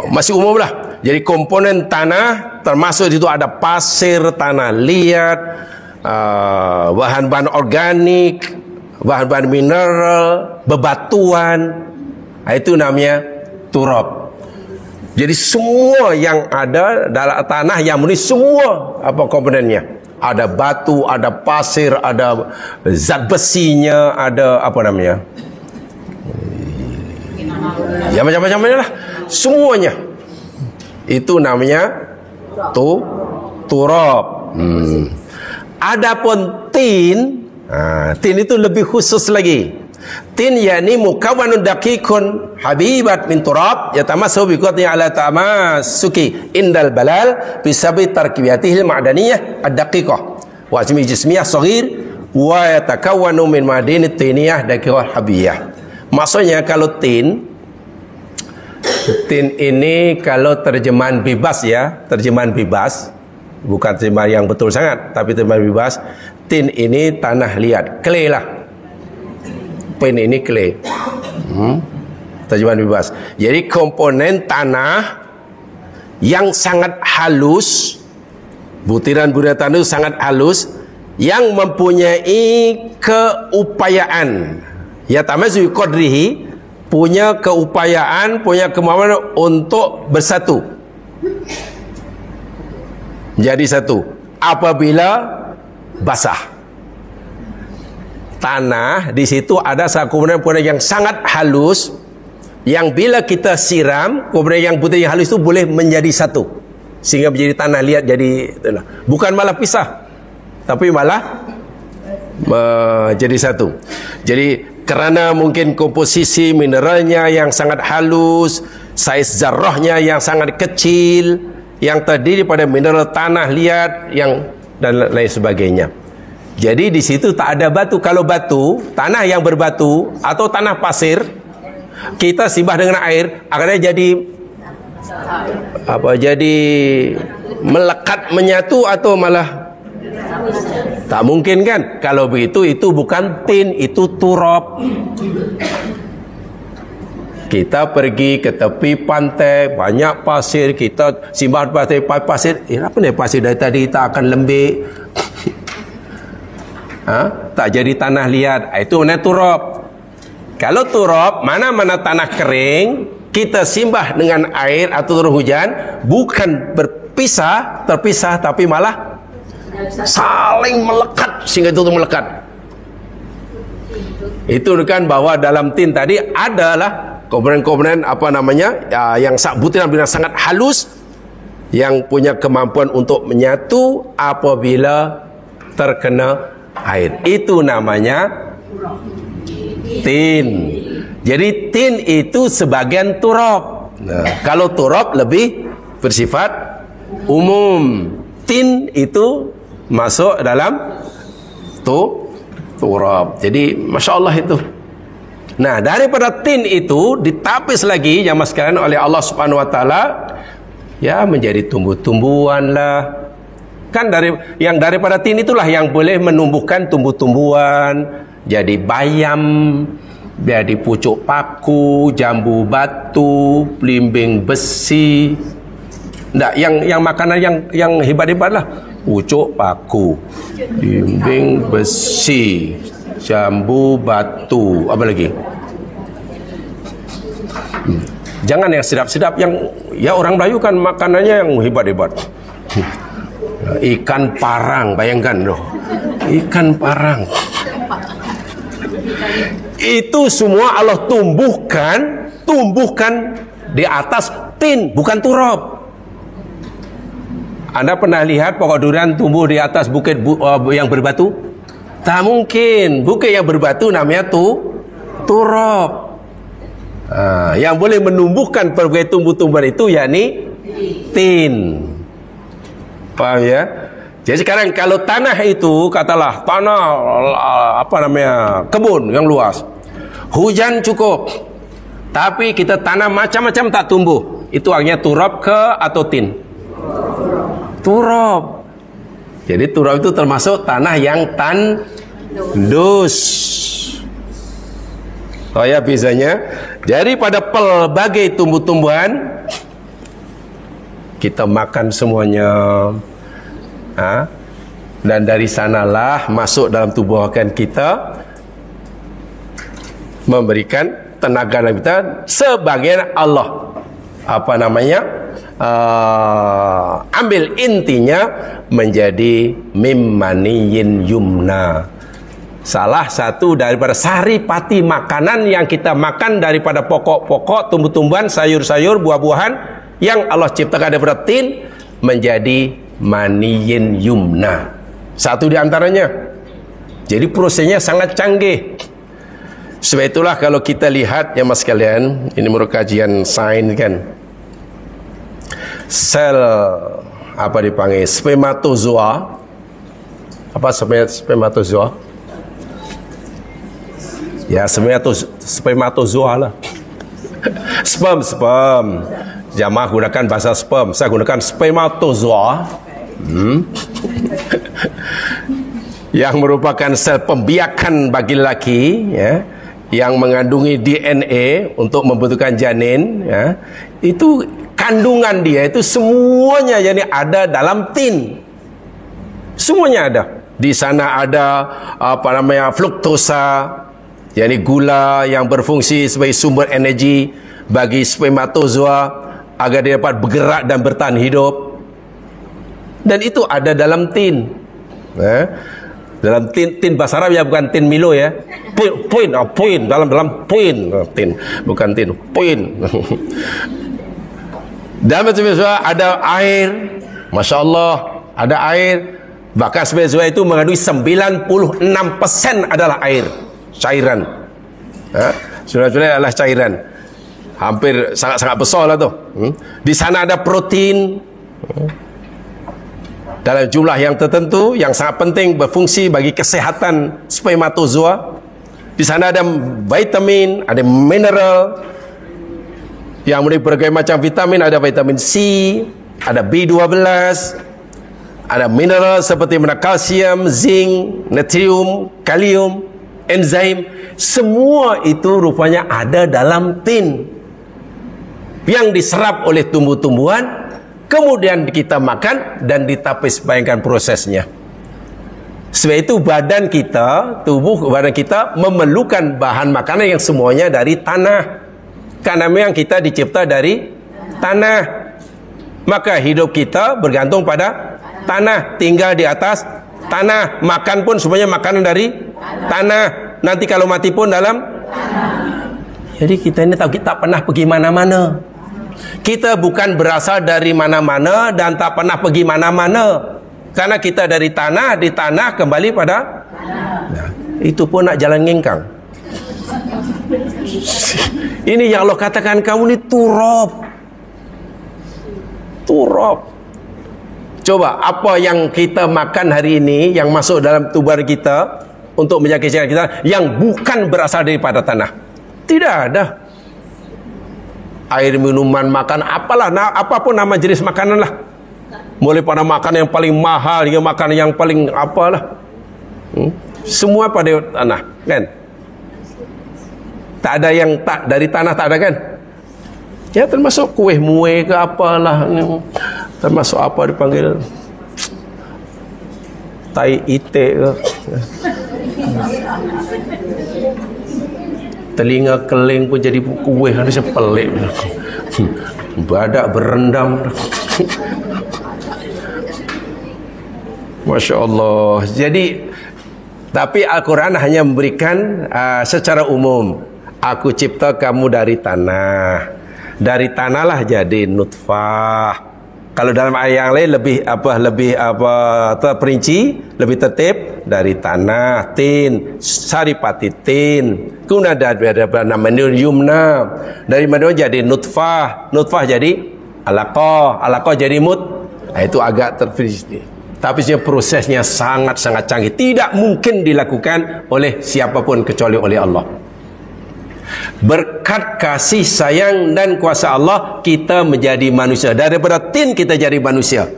S1: masih umum lah. Jadi komponen tanah termasuk di situ ada pasir, tanah liat, bahan-bahan organik, bahan-bahan mineral, bebatuan. Itu namanya turab. Jadi semua yang ada dalam tanah yang murni, semua komponennya. Ada batu, ada pasir, ada zat besinya, ada ya macam-macamnya lah. Semuanya. Itu namanya turab. Adapun tin, tin itu lebih khusus lagi. Tin yakni mukawwanun daqiqun habibat min turab yatamassahu bi qat'i ala tamassuki indal balal bisabi tarkibiyatihi al-ma'daniyah ad-daqiqah wa asmi jismiyah saghir wa yatakawwanu min ma'din at-tiniyah daqiqah habiyah. Maksudnya kalau tin ini kalau terjemahan bebas ya, terjemahan bebas, bukan terjemahan yang betul sangat, tapi terjemahan bebas. Tin ini tanah liat, clay lah. Tin ini clay. Terjemahan bebas. Jadi komponen tanah yang sangat halus, butiran-butiran tanah sangat halus, yang mempunyai keupayaan, ya tamazu qadrihi, punya keupayaan, punya kemampuan untuk bersatu, jadi satu apabila basah. Tanah di situ ada komponen yang sangat halus, yang bila kita siram, komponen yang putih yang halus itu boleh menjadi satu, sehingga menjadi tanah liat. Jadi bukan malah pisah, tapi malah jadi satu. Jadi kerana mungkin komposisi mineralnya yang sangat halus, saiz zarrahnya yang sangat kecil, yang terdiri pada mineral tanah liat yang dan lain sebagainya. Jadi di situ tak ada batu. Kalau batu, tanah yang berbatu atau tanah pasir, kita simbah dengan air, akhirnya jadi melekat menyatu atau malah tak mungkin kan? Kalau begitu itu bukan tin, itu turab. Kita pergi ke tepi pantai, banyak pasir, kita simbah pasir. Apa ni pasir dari tadi tak akan lembik? Tak jadi tanah liat. Itu namanya turab. Kalau turab, mana-mana tanah kering, kita simbah dengan air atau turun hujan, bukan terpisah, tapi malah saling melekat, sehingga itu melekat. Itu kan bahwa dalam tin tadi adalah komponen-komponen yang butiran-butiran sangat halus, yang punya kemampuan untuk menyatu apabila terkena air. Itu namanya tin. Jadi tin itu sebagian turab. Kalau turab lebih bersifat umum. Tin itu masuk dalam turab. Jadi Masya Allah itu. Nah, daripada tin itu ditapis lagi jamaah sekalian oleh Allah Subhanahu Wa Taala, ya menjadi tumbuh-tumbuhan lah. Kan daripada tin itulah yang boleh menumbuhkan tumbuh-tumbuhan, jadi bayam, jadi pucuk paku, jambu batu, belimbing besi. Nggak, yang makanan yang hebat-hebat lah. Pucuk paku, belimbing besi, jambu batu, apa lagi? Jangan yang sedap-sedap, yang ya orang Melayu kan makanannya yang hebat-hebat. Ikan parang, bayangkan loh, ikan parang. Itu semua Allah tumbuhkan di atas tin, bukan turab. Anda pernah lihat pokok durian tumbuh di atas bukit yang berbatu? Tak mungkin. Bukit yang berbatu namanya turab. Yang boleh menumbuhkan berbagai tumbuh-tumbuhan itu yakni tin. Paham ya? Jadi sekarang kalau tanah itu, katalah tanah kebun yang luas, hujan cukup, tapi kita tanam macam-macam tak tumbuh, itu artinya turab ke atau tin? Turab. Jadi turab itu termasuk tanah yang tandus. Oh ya, bezanya daripada pelbagai tumbuh-tumbuhan kita makan semuanya, dan dari sanalah masuk dalam tubuh kita, memberikan tenaga dalam kita sebagian Allah ambil intinya menjadi mimmaniyin yumna. Salah satu daripada saripati makanan yang kita makan daripada pokok-pokok, tumbuh-tumbuhan, sayur-sayur, buah-buahan yang Allah ciptakan daripada tin menjadi maniyin yumna. Satu di antaranya. Jadi prosesnya sangat canggih. Sebab itulah kalau kita lihat ya mas sekalian, ini menurut kajian sains kan, sel apa dipanggil spermatozoa, spermatozoa? Ya, spermatozoa lah. Sperm. Jamaah gunakan bahasa sperm, saya gunakan spermatozoa. Yang merupakan sel pembiakan bagi lelaki, ya, yang mengandungi DNA untuk membentukkan janin, ya. Itu kandungan dia itu semuanya jadi ada dalam tin. Semuanya ada. Di sana ada fruktosa, yakni gula yang berfungsi sebagai sumber energi bagi spermatozoa agar dia dapat bergerak dan bertahan hidup. Dan itu ada dalam tin. Dalam tin bahasa Arab ya, bukan tin Milo ya. Puin dalam puin, tin bukan tin, puin. Dalam spermatozoa ada air, masya Allah, ada air. Bahkan spermatozoa itu mengandungi 96% adalah air, cairan. Spermatozoa adalah cairan, hampir sangat besar lah tu. Di sana ada protein dalam jumlah yang tertentu yang sangat penting, berfungsi bagi kesehatan spermatozoa. Di sana ada vitamin, ada mineral yang memiliki berbagai macam vitamin. Ada vitamin C, ada B12, ada mineral seperti kalsium, zinc, natrium, kalium, enzim. Semua itu rupanya ada dalam tin yang diserap oleh tumbuh-tumbuhan, kemudian kita makan dan ditapis. Bayangkan prosesnya. Sebab itu tubuh badan kita memerlukan bahan makanan yang semuanya dari tanah. Karena memang kita dicipta dari tanah, maka hidup kita bergantung pada tanah, tinggal di atas tanah, makan pun semuanya makanan dari tanah. Nanti kalau mati pun dalam. Jadi kita ini tahu, kita tak pernah pergi mana-mana. Kita bukan berasal dari mana-mana dan tak pernah pergi mana-mana. Karena kita dari tanah, di tanah kembali pada. Nah, itu pun nak jalan ngengkang. Ini yang Allah katakan kamu ni turab. Coba apa yang kita makan hari ini yang masuk dalam tubuh kita untuk menjaga kesehatan kita yang bukan berasal daripada tanah? Tidak ada. Air, minuman, makan, apapun nama jenis makanan lah. Mulai pada makanan yang paling mahal hingga makanan yang paling apalah. Semua pada tanah, kan? Tak ada yang tak dari tanah, tak ada kan? Ya, termasuk kuih muih ke apalah, termasuk apa dipanggil tai itik ke, telinga keling pun jadi kuih, harusnya pelik. Badak berendam. Masya Allah. Jadi, tapi Al-Quran hanya memberikan secara umum. Aku cipta kamu dari tanah. Dari tanahlah jadi nutfah. Kalau dalam ayat yang lain lebih terperinci, lebih tertib, dari tanah, tin, saripati tin. Kemudian ada namanya yumna. Dari mana jadi nutfah, nutfah jadi alaqah, alaqah jadi itu agak terperinci. Tapi prosesnya sangat-sangat canggih. Tidak mungkin dilakukan oleh siapapun kecuali oleh Allah. Berkat kasih sayang dan kuasa Allah, kita menjadi manusia. Daripada tin kita jadi manusia.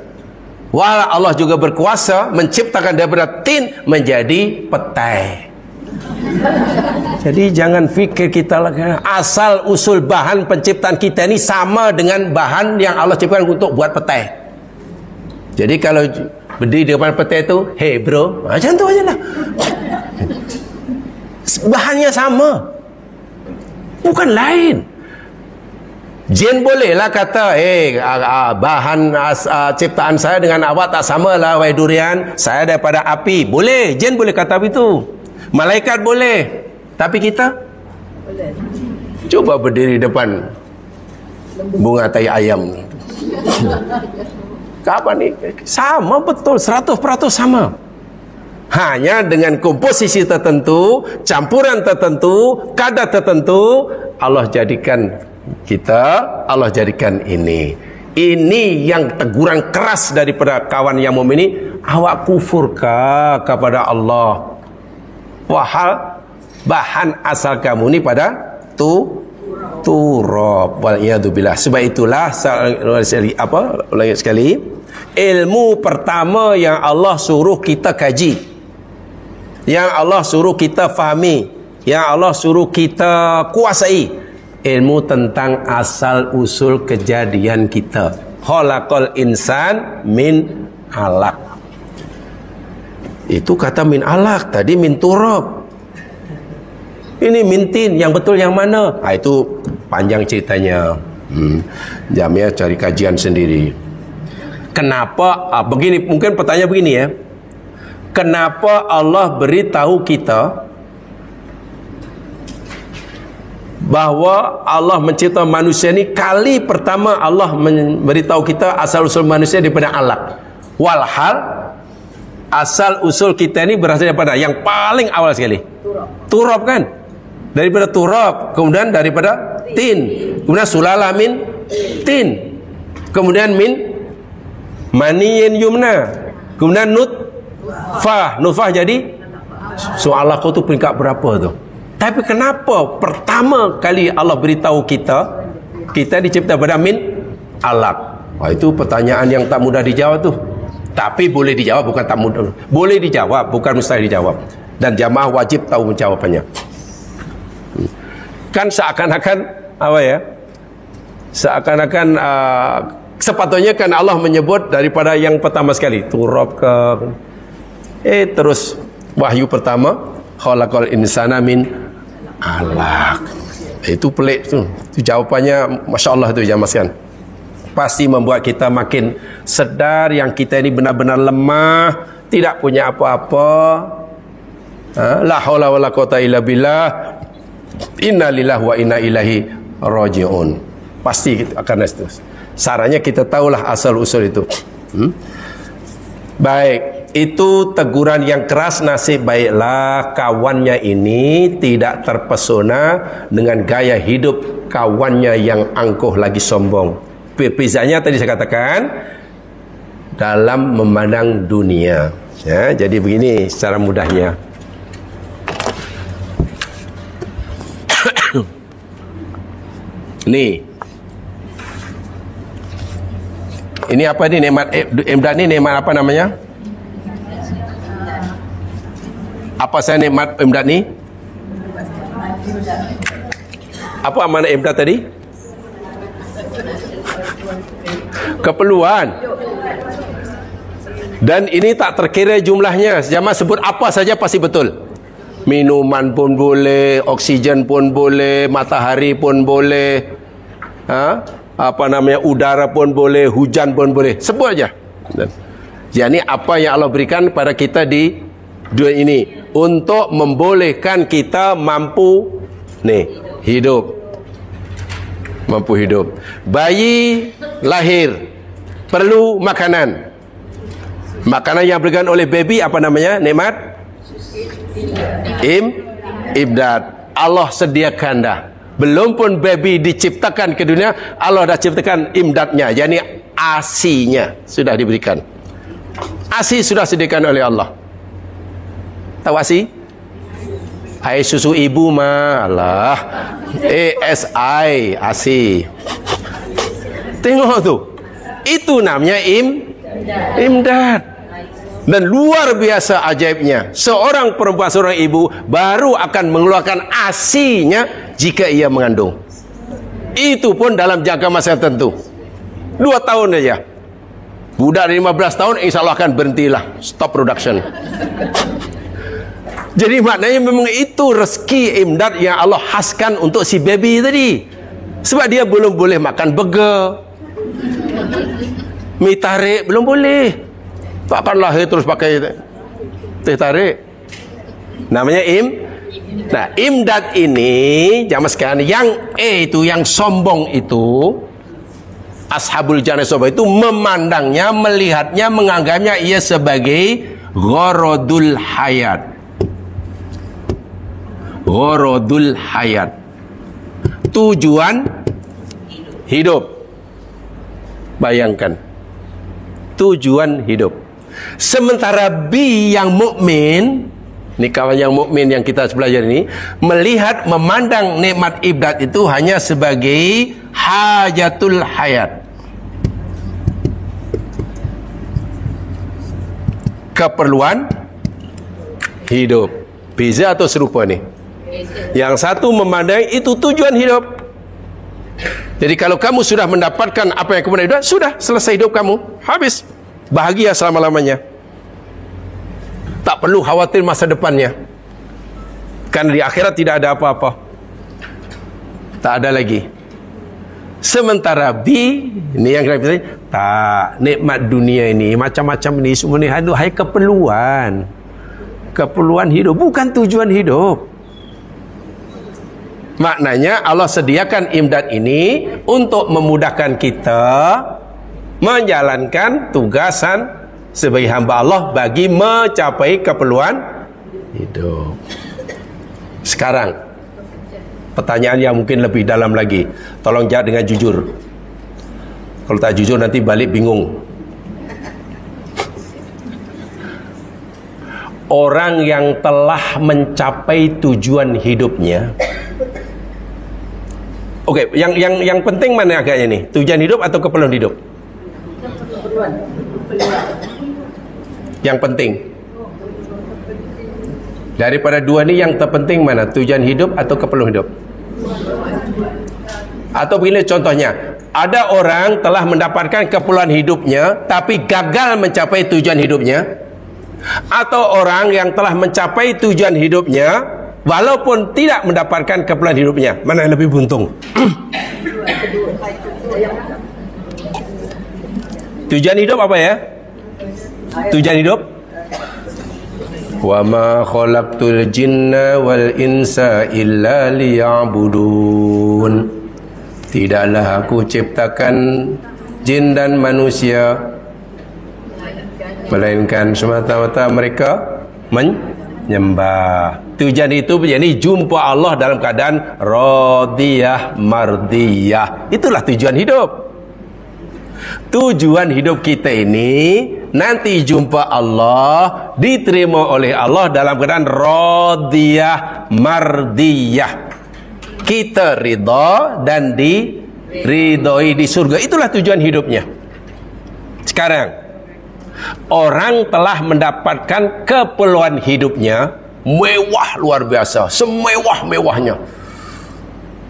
S1: Wala Allah juga berkuasa menciptakan daripada tin menjadi petai. Jadi jangan fikir kita asal usul bahan penciptaan kita ini sama dengan bahan yang Allah ciptakan untuk buat petai. Jadi kalau berdiri di depan petai itu, hey bro, macam tu aja lah. Bahannya sama, bukan lain. Jin bolehlah kata, bahan ciptaan saya dengan awak tak sama lah, wahai durian. Saya daripada api. Boleh, jin boleh kata begitu. Malaikat boleh. Tapi kita? Boleh. Cuba berdiri depan bunga tai ayam. Kapan ni? Sama betul, 100% sama. Hanya dengan komposisi tertentu, campuran tertentu, kadar tertentu, Allah jadikan kita, Allah jadikan ini. Ini yang teguran keras daripada kawan yang mukmin ini. Awak kufurkah kepada Allah? Wahal bahan asal kamu ni pada turab. Waliyadzubillah. Sebab itulah ulangi sekali, ilmu pertama yang Allah suruh kita kaji, yang Allah suruh kita fahami, yang Allah suruh kita kuasai, ilmu tentang asal usul kejadian kita. Khalaqal insan min alaq. Itu kata min alaq, tadi min turab. Ini min tin, yang betul yang mana? Itu panjang ceritanya. Jamia cari kajian sendiri. Kenapa begini, mungkin pertanyaan begini ya. Kenapa Allah beritahu kita bahawa Allah mencipta manusia ni kali pertama Allah memberitahu kita asal usul manusia daripada alaq. Walhal asal usul kita ni berasal daripada yang paling awal sekali. Turab kan? Daripada turab, kemudian daripada tin, kemudian sulala min tin, kemudian min maniyin yumna, kemudian nutfah jadi soal aku tu peringkat berapa tu? Tapi kenapa pertama kali Allah beritahu kita dicipta pada min alaq? Itu pertanyaan yang tak mudah dijawab tu. Tapi boleh dijawab, bukan tak mudah. Boleh dijawab, bukan mustahil dijawab. Dan jamaah wajib tahu jawapannya. Kan seakan-akan apa ya? Seakan-akan sepatutnya kan Allah menyebut daripada yang pertama sekali, turab ke terus wahyu pertama, khalaqal insana min alaq. Itu pelik tu. Itu jawapannya masya-Allah tu jamaah sekalian. Pasti membuat kita makin sedar yang kita ini benar-benar lemah, tidak punya apa-apa. La haula wala quwata illa billah. Inna lillahi wa inna ilaihi raji'un. Pasti akan itu. Sarannya kita tahulah asal usul itu. Baik, itu teguran yang keras. Nasib baiklah kawannya ini tidak terpesona dengan gaya hidup kawannya yang angkuh lagi sombong. Perbezanya tadi saya katakan dalam memandang dunia. Ya, jadi begini secara mudahnya. Ini apa ni nikmat imdad ni, nikmat apa namanya? Apa saya nikmat imdad ni? Apa mana imdad tadi? Keperluan. Dan ini tak terkira jumlahnya. Jamaah sebut apa saja pasti betul. Minuman pun boleh, oksigen pun boleh, matahari pun boleh, udara pun boleh, hujan pun boleh. Sebut aja. Jadi apa yang Allah berikan pada kita di dunia ini untuk membolehkan kita mampu hidup. Mampu hidup. Bayi lahir perlu makanan. Makanan yang diberikan oleh baby apa namanya? Nikmat imdad. Allah sediakan dah. Belum pun baby diciptakan ke dunia, Allah dah ciptakan imdadnya, yakni ASI-nya sudah diberikan. ASI sudah disediakan oleh Allah. Tahu ASI? Air susu ibu malah ASI. Tengok tu. Itu namanya Imdad. Dan luar biasa ajaibnya, seorang perempuan, seorang ibu baru akan mengeluarkan ASI-nya jika ia mengandung. Itu pun dalam jangka masa tertentu. 2 tahun saja. Budak 15 tahun insya Allah akan berhentilah, stop production. Jadi maknanya memang itu rezeki imdad yang Allah khaskan untuk si baby tadi. Sebab dia belum boleh makan burger, mi tarik belum boleh. Takkan lahir terus pakai teh tarik. Namanya Nah, imdad ini zaman sekarang yang itu yang sombong itu, ashabul jannah sombong itu memandangnya, melihatnya, menganggapnya ia sebagai gharadul hayat. Gharadul hayat. Tujuan hidup. Bayangkan. Tujuan hidup. Sementara bi yang mukmin, ini kawan yang mukmin yang kita belajar ini, melihat, memandang nikmat ibdat itu hanya sebagai hajatul hayat, keperluan hidup. Beza atau serupa nih? Yang satu memandang itu tujuan hidup. Jadi kalau kamu sudah mendapatkan apa yang kamu inginkan, sudah selesai hidup kamu, habis, bahagia selama-lamanya. Tak perlu khawatir masa depannya. Karena di akhirat tidak ada apa-apa. Tak ada lagi. Sementara bi, ini yang kita bilang, tak, nikmat dunia ini, macam-macam ini, semua ini hai keperluan. Keperluan hidup, bukan tujuan hidup. Maknanya Allah sediakan imdad ini untuk memudahkan kita menjalankan tugasan sebagai hamba Allah bagi mencapai keperluan hidup. Sekarang pertanyaan yang mungkin lebih dalam lagi, tolong jawab dengan jujur. Kalau tak jujur nanti balik bingung. Orang yang telah mencapai tujuan hidupnya, oke, yang penting mana agaknya nih? Tujuan hidup atau keperluan hidup? Yang penting. Daripada dua ini yang terpenting mana? Tujuan hidup atau keperluan hidup? Atau begini contohnya, ada orang telah mendapatkan keperluan hidupnya tapi gagal mencapai tujuan hidupnya. Atau orang yang telah mencapai tujuan hidupnya walaupun tidak mendapatkan keperluan hidupnya, mana yang lebih beruntung? Tujuan hidup apa ya? Tujuan hidup, wa ma khalaqtul jinna wal insa illa liya'budun. Tidaklah aku ciptakan jin dan manusia melainkan semata-mata mereka menyembah. Tujuan itu menjadi jumpa Allah dalam keadaan radiyah mardiyah. Itulah tujuan hidup. Tujuan hidup kita ini nanti jumpa Allah, diterima oleh Allah dalam keadaan radiyah mardiyah. Kita ridha dan diridhoi di surga. Itulah tujuan hidupnya. Sekarang orang telah mendapatkan keperluan hidupnya mewah luar biasa, semewah-mewahnya,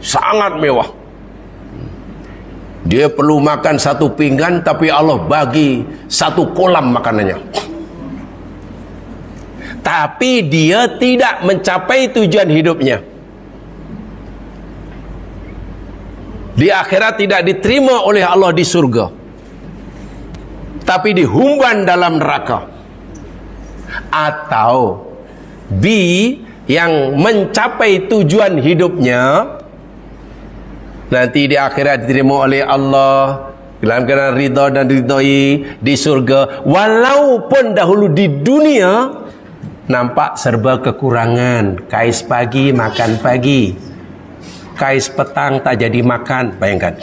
S1: sangat mewah. Dia perlu makan satu pinggan tapi Allah bagi satu kolam makanannya. Tapi dia tidak mencapai tujuan hidupnya. Di akhirat tidak diterima oleh Allah di surga, tapi dihumban dalam neraka. Atau B yang mencapai tujuan hidupnya nanti di akhirat diterima oleh Allah dalam keadaan ridha dan ridhoi di surga, walaupun dahulu di dunia nampak serba kekurangan. Kais pagi makan pagi, kais petang tak jadi makan. Bayangkan,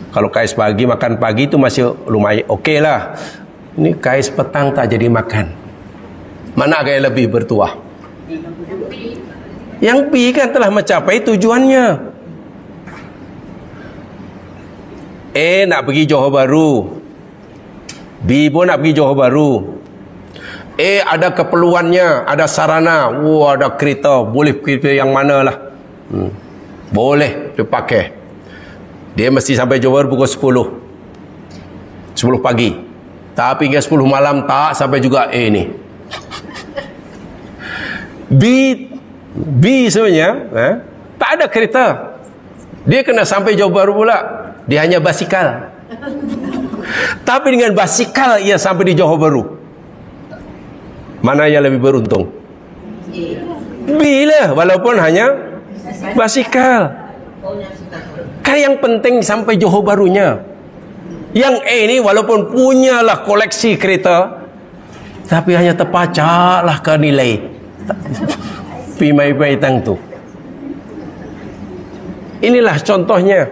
S1: kalau kais pagi makan pagi itu masih lumayan okey lah. Ini kais petang tak jadi makan. Mana agak lebih bertuah? Yang B kan telah mencapai tujuannya. Nak pergi Johor Bahru, B pun nak pergi Johor Bahru. A ada keperluannya, ada sarana, ada kereta, boleh pergi yang mana lah. Boleh dia pakai. Dia mesti sampai Johor pukul 10 pagi. Tapi hingga 10 malam tak sampai juga A ni. B sebenarnya tak ada kereta. Dia kena sampai Johor Bahru pula. Dia hanya basikal. Tapi dengan basikal ia sampai di Johor Bahru. Mana yang lebih beruntung? B lah, walaupun hanya basikal. Kan yang penting sampai Johor Bahrunya. Yang A ni walaupun punyalah koleksi kereta, tapi hanya terpacaklah ke nilai pimai-pimai tang tu. Inilah contohnya.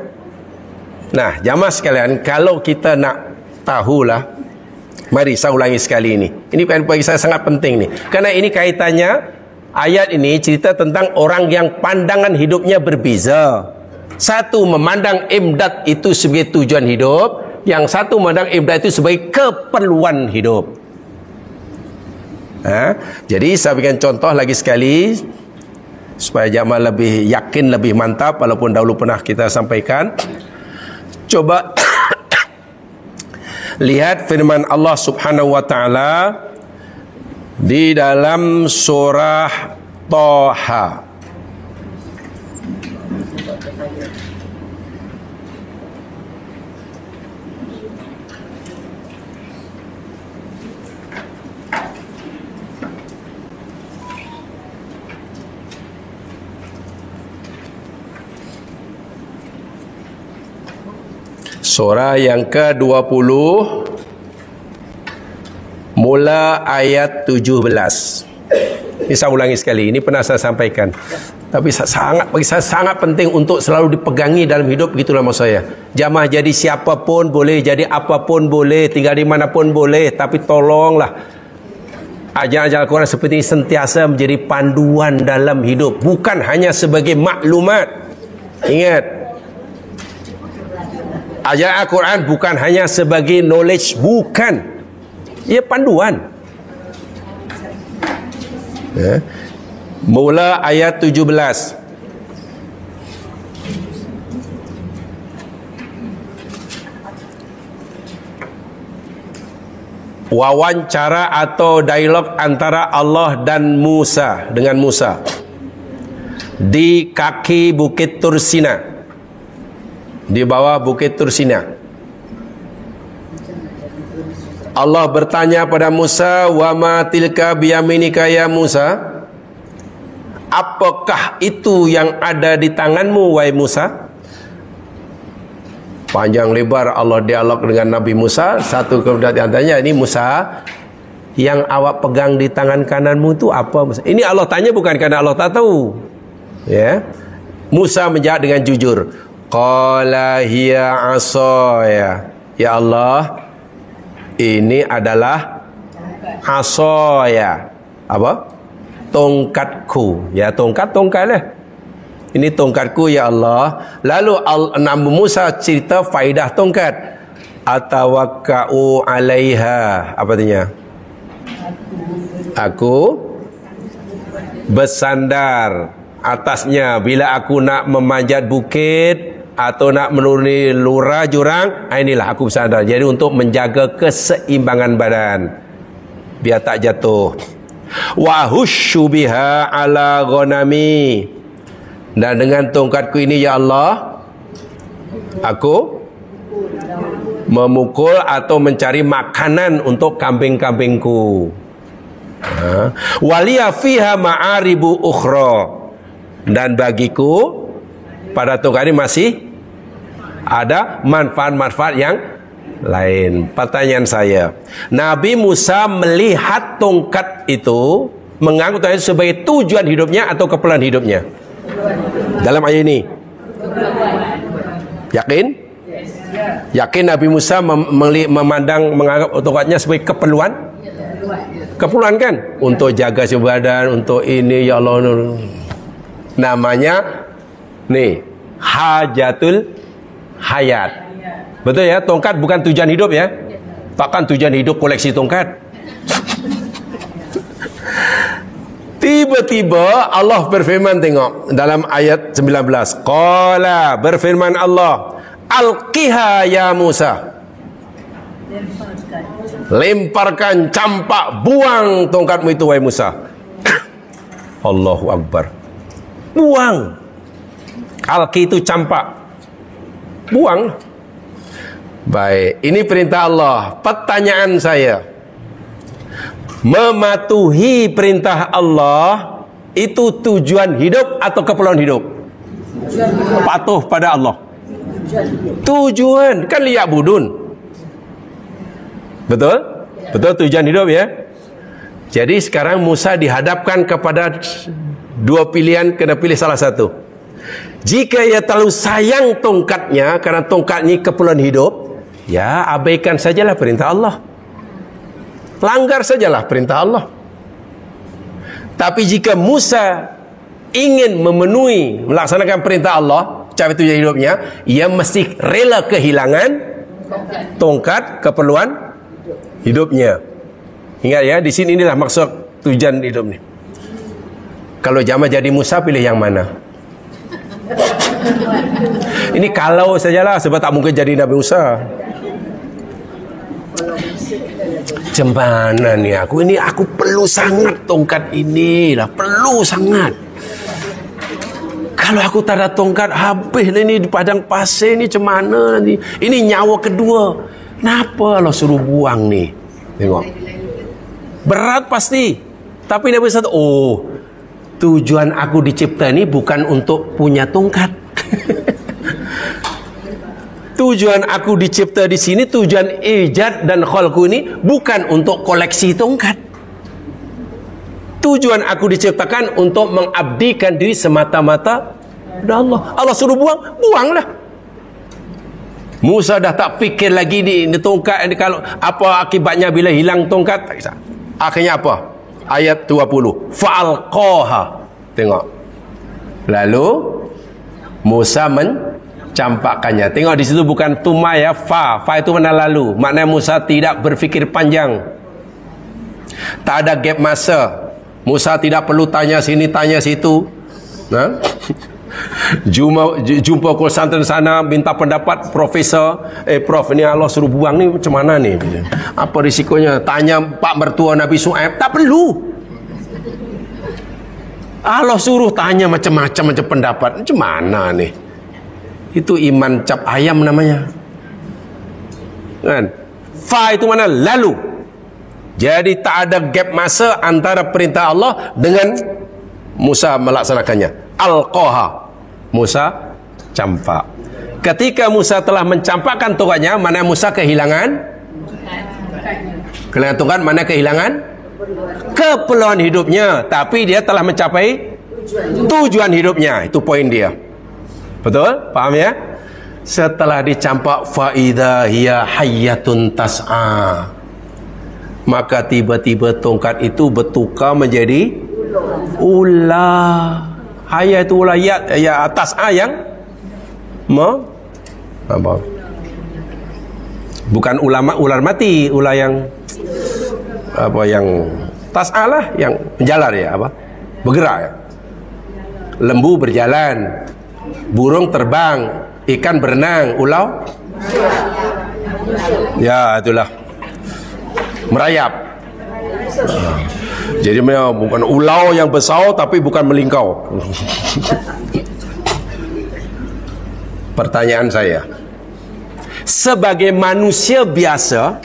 S1: Nah, jamaah sekalian, kalau kita nak tahulah, mari saya ulangi sekali ini. Ini bagi saya sangat penting nih. Karena ini kaitannya, ayat ini cerita tentang orang yang pandangan hidupnya berbeza. Satu memandang imdad itu sebagai tujuan hidup, yang satu memandang imdad itu sebagai keperluan hidup. Jadi saya berikan contoh lagi sekali supaya jamaah lebih yakin, lebih mantap, walaupun dahulu pernah kita sampaikan. Coba lihat firman Allah Subhanahu wa taala di dalam surah Thaha. Surah yang ke-20, mula ayat 17. Ini saya ulangi sekali, ini pernah saya sampaikan. Tapi bagi saya sangat penting untuk selalu dipegangi dalam hidup, begitulah maksud saya. Jamaah jadi siapapun boleh, jadi apapun boleh, tinggal di manapun boleh, tapi tolonglah ajaran-ajaran Al-Quran seperti ini sentiasa menjadi panduan dalam hidup, bukan hanya sebagai maklumat. Ingat, ajaran Al-Quran bukan hanya sebagai knowledge, bukan. Ia panduan. Mula ayat 17. Wawancara atau dialog antara Allah dan Musa, dengan Musa di kaki Bukit Tursina, di bawah Bukit Tursina. Allah bertanya pada Musa, "Wa ma tilka biyaminika ya Musa?" Apakah itu yang ada di tanganmu wahai Musa? Panjang lebar Allah dialog dengan Nabi Musa. Satu kemudian antaranya, ini Musa, yang awak pegang di tangan kananmu itu apa Musa? Ini Allah tanya bukan karena Allah tak tahu. Ya. Musa menjawab dengan jujur. Qala hiya asaya. Ya Allah, ini adalah asaya. Apa? Tongkatku. Ya, tongkat lah. Ini tongkatku ya Allah. Lalu Nabi Musa cerita faedah tongkat. Atawakka'u 'alaiha. Apa artinya? Aku bersandar atasnya bila aku nak memanjat bukit atau nak menuruni lurah jurang. Inilah aku bersandar. Jadi untuk menjaga keseimbangan badan biar tak jatuh. Wa husyu biha 'ala ghanami. Dan dengan tongkatku ini ya Allah, aku memukul atau mencari makanan untuk kambing-kambingku. Waliya fiha ma'aribu ukhra. Dan bagiku pada tongkat ini masih ada manfaat-manfaat yang lain. Pertanyaan saya, Nabi Musa melihat tongkat itu, menganggap tongkat itu sebagai tujuan hidupnya atau keperluan hidupnya? Dalam ayat ini yakin? Yakin Nabi Musa menganggap tongkatnya sebagai keperluan? Keperluan kan? Untuk jaga badan, untuk ini ya Allah. Namanya nih hajatul hayat. Betul ya? Tongkat bukan tujuan hidup ya. Takkan tujuan hidup koleksi tongkat. Tiba-tiba Allah berfirman, tengok dalam ayat 19. Qala, berfirman Allah, alqiha ya Musa. Lemparkan, campak, buang tongkatmu itu wahai Musa. Allahu Akbar. Buang. Alqi itu campak. Buang. Baik, ini perintah Allah. Pertanyaan saya, mematuhi perintah Allah itu tujuan hidup atau keperluan hidup? Patuh pada Allah. Tujuan, kan liya'budun. Betul? Betul tujuan hidup ya. Jadi sekarang Musa dihadapkan kepada dua pilihan, kena pilih salah satu. Jika ia terlalu sayang tongkatnya karena tongkat ini keperluan hidup, ya abaikan sajalah perintah Allah. Langgar sajalah perintah Allah. Tapi jika Musa ingin memenuhi, melaksanakan perintah Allah, capai tujuan hidupnya, ia mesti rela kehilangan tongkat keperluan hidupnya. Ingat ya, di sini inilah maksud tujuan hidup ni. Kalau jamaah jadi Musa, pilih yang mana? Ini kalau sajalah, sebab tak mungkin jadi Nabi Musa. Cemana ni aku? Ini aku perlu sangat tongkat ini lah, perlu sangat. Kalau aku tak ada tongkat, habis lah ni di padang pasir ni, cemana ni? Ini nyawa kedua. Kenapa Allah suruh buang ni? Tengok. Berat pasti. Tapi Nabi SAW, oh, tujuan aku dicipta ni bukan untuk punya tongkat. Tujuan aku dicipta di sini, tujuan ijad dan khalqu ini bukan untuk koleksi tongkat. Tujuan aku diciptakan untuk mengabdikan diri semata-mata kepada Allah. Allah suruh buang, buanglah. Musa dah tak fikir lagi di tongkat ini, kalau apa akibatnya bila hilang tongkat, tak kisah. Akhirnya apa? Ayat 20. Fa'alqaha. Tengok. Lalu Musa mencampakkannya. Tengok di situ bukan tuma ya, fa. Fa itu mana lalu. Maknanya Musa tidak berfikir panjang. Tak ada gap masa. Musa tidak perlu tanya sini, tanya situ. Nah? Jumpa konsultan sana, minta pendapat profesor. Prof, ni Allah suruh buang ni macam mana ni? Apa risikonya? Tanya pak mertua Nabi Su'aib, tak perlu. Allah suruh tanya macam-macam pendapat. Macam mana ni? Itu iman cap ayam namanya. Kan? Fa itu mana? Lalu. Jadi tak ada gap masa antara perintah Allah dengan Musa melaksanakannya. Alqaha. Musa campak. Ketika Musa telah mencampakkan tongkatnya, mana Musa kehilangan tongkat, mana kehilangan keperluan hidupnya, tapi dia telah mencapai tujuan hidupnya. Itu poin dia. Betul? Faham ya? Setelah dicampak, fa idza hiya hayyatun tas'a, maka tiba-tiba tongkat itu bertukar menjadi ular. Hayat itu ular, ya atas yang apa? Bukan ular mati, ular yang apa, yang tas'a lah, yang menjalar ya, apa? Bergerak ya. Lembu berjalan, burung terbang, ikan berenang, ular ya itulah merayap. Jadi bukan ulau yang besar, tapi bukan melingkau. Pertanyaan saya, sebagai manusia biasa,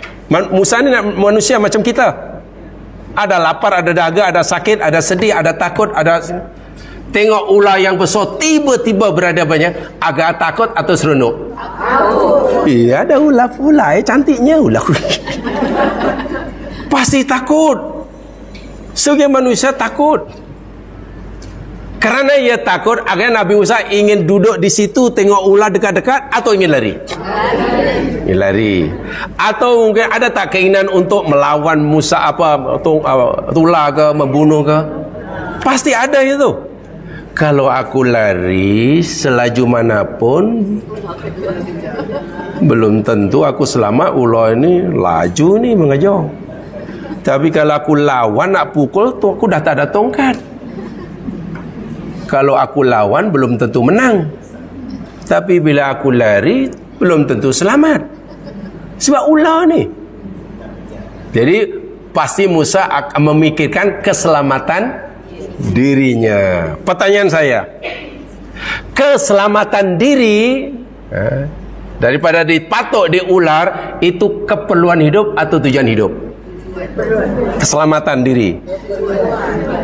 S1: Musa ni manusia macam kita. Ada lapar, ada dahaga, ada sakit, ada sedih, ada takut, ada... Tengok ular yang besar tiba-tiba berada banyak, agak takut atau seronok? Iya, ada ular cantiknya ular. Pasti takut. Sebagai manusia takut. Kerana ia takut, agar Nabi Musa ingin duduk di situ tengok ular dekat-dekat, atau ingin lari? Ingin lari. Atau mungkin ada tak keinginan untuk melawan Musa, apa ular ke, membunuh ke? Pasti ada itu. Kalau aku lari selaju manapun, belum tentu aku selamat. Ular ini laju ni mengejar. Tapi kalau aku lawan nak pukul tu, aku dah tak ada tongkat. Kalau aku lawan belum tentu menang. Tapi bila aku lari belum tentu selamat. Sebab ular ni. Jadi pasti Musa akan memikirkan keselamatan dirinya. Pertanyaan saya, keselamatan diri daripada dipatok di ular itu keperluan hidup atau tujuan hidup? Keselamatan diri,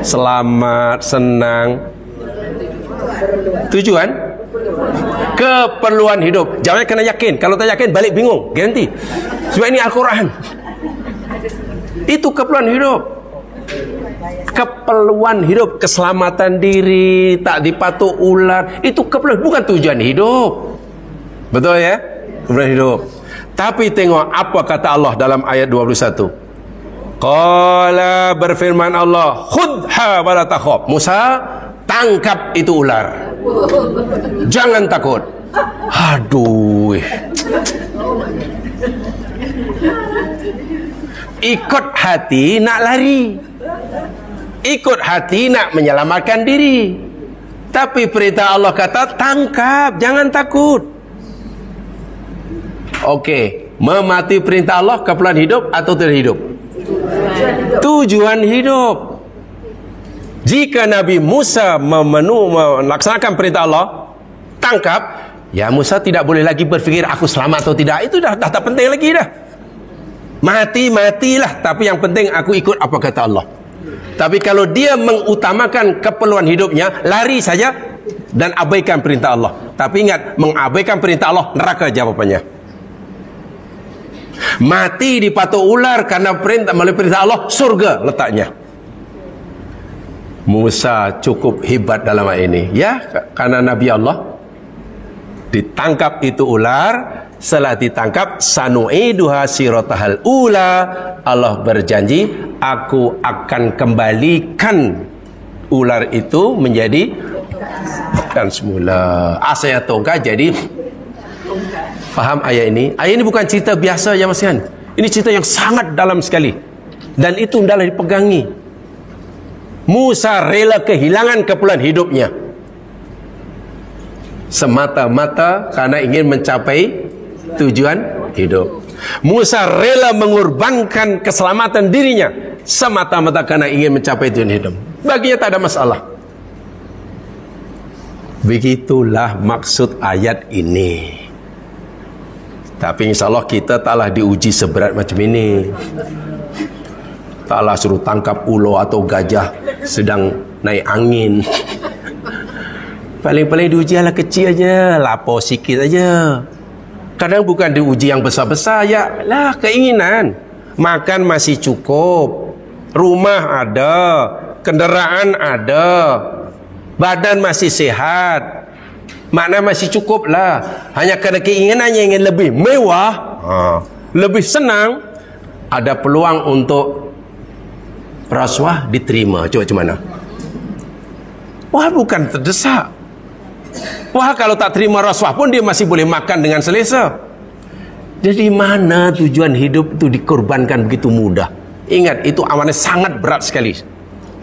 S1: selamat, senang, tujuan, keperluan hidup. Jawabnya kena yakin. Kalau tak yakin balik bingung, ganti. Sebab ini Al-Quran. Itu keperluan hidup. Keperluan hidup, keselamatan diri, tak dipatuk ular, itu keperluan, bukan tujuan hidup. Betul ya? Keperluan hidup. Tapi tengok apa kata Allah dalam ayat 21. Qala, berfirman Allah, khudha wala takhaf. Musa, tangkap itu ular. Jangan takut. Aduh. Ikut hati nak lari, ikut hati nak menyelamatkan diri. Tapi perintah Allah kata tangkap, jangan takut. Okey, mematuhi perintah Allah keperluan hidup atau tidak hidup? Tujuan hidup. Jika Nabi Musa melaksanakan perintah Allah, tangkap, ya Musa tidak boleh lagi berfikir aku selamat atau tidak. Itu dah tak penting lagi dah. Matilah, tapi yang penting aku ikut apa kata Allah. Tapi kalau dia mengutamakan keperluan hidupnya, lari saja dan abaikan perintah Allah. Tapi ingat, mengabaikan perintah Allah, neraka jawapannya. Mati dipatuk ular karena melalui perintah Allah, surga letaknya. Musa cukup hebat dalam hal ini, ya, karena Nabi Allah. Ditangkap itu ular. Setelah ditangkap, sanu'iduha siratahal ula, Allah berjanji aku akan kembalikan ular itu menjadi kan semula. Asalnya tongkat jadi. Faham ayat ini? Ayat ini bukan cerita biasa ya Masihan. Ini cerita yang sangat dalam sekali. Dan itu hendaklah dipegangi. Musa rela kehilangan keperluan hidupnya semata-mata karena ingin mencapai tujuan hidup. Musa rela mengorbankan keselamatan dirinya semata-mata karena ingin mencapai tujuan hidup. Baginya tak ada masalah. Begitulah maksud ayat ini. Tapi insyaAllah kita taklah diuji seberat macam ini. Taklah suruh tangkap ular atau gajah sedang naik angin. Paling-paling diuji adalah kecil aja, lapor sikit aja. Kadang bukan diuji yang besar-besar, ya lah keinginan. Makan masih cukup, rumah ada, kenderaan ada, badan masih sehat, makna masih cukup lah. Hanya kerana keinginannya ingin lebih mewah, lebih senang, ada peluang untuk rasuah diterima. Coba macam mana? Wah, bukan terdesak. Wah, kalau tak terima rasuah pun dia masih boleh makan dengan selesa. Jadi mana tujuan hidup itu dikorbankan begitu mudah? Ingat, itu amanah sangat berat sekali.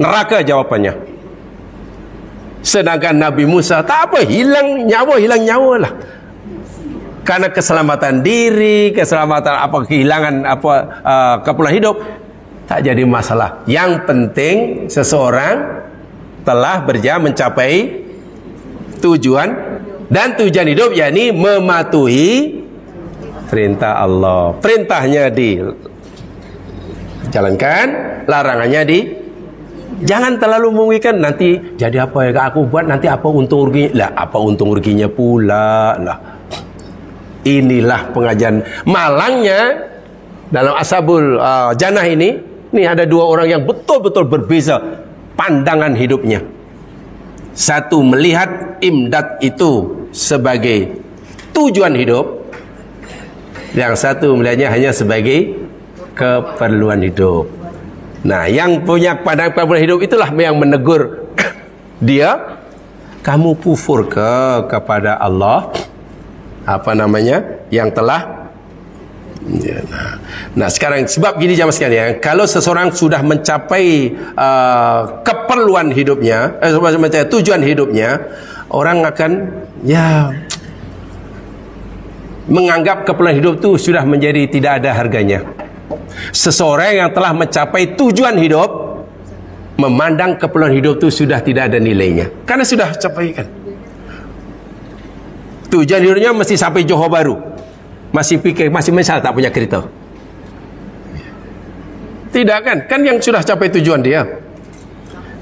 S1: Neraka jawapannya. Sedangkan Nabi Musa tak apa, hilang nyawa lah. Karena keselamatan diri, keselamatan apa, kehilangan apa, keperluan hidup tak jadi masalah. Yang penting seseorang telah berjaya mencapai tujuan, dan tujuan hidup yakni mematuhi perintah Allah. Perintahnya dijalankan, larangannya jangan terlalu mengerikan. Nanti jadi apa yang aku buat, nanti apa untung ruginya lah, apa untung ruginya pula lah. Inilah pengajian malangnya dalam Ashabul Jannah ini ada dua orang yang betul-betul berbeza pandangan hidupnya. Satu melihat imdad itu sebagai tujuan hidup, yang satu melihatnya hanya sebagai keperluan hidup. Nah, yang punya pandangan keperluan hidup itulah yang menegur dia, Kamu kufur kepada Allah yang telah Nah sekarang sebab gini jamaah sekalian, kalau seseorang sudah mencapai keperluan hidupnya, tujuan hidupnya, orang akan menganggap keperluan hidup itu sudah menjadi tidak ada harganya. Seseorang yang telah mencapai tujuan hidup memandang keperluan hidup itu sudah tidak ada nilainya, karena sudah capai kan. Tujuan hidupnya mesti sampai Johor Bahru, masih misal tak punya kereta. Tidak kan yang sudah capai tujuan dia.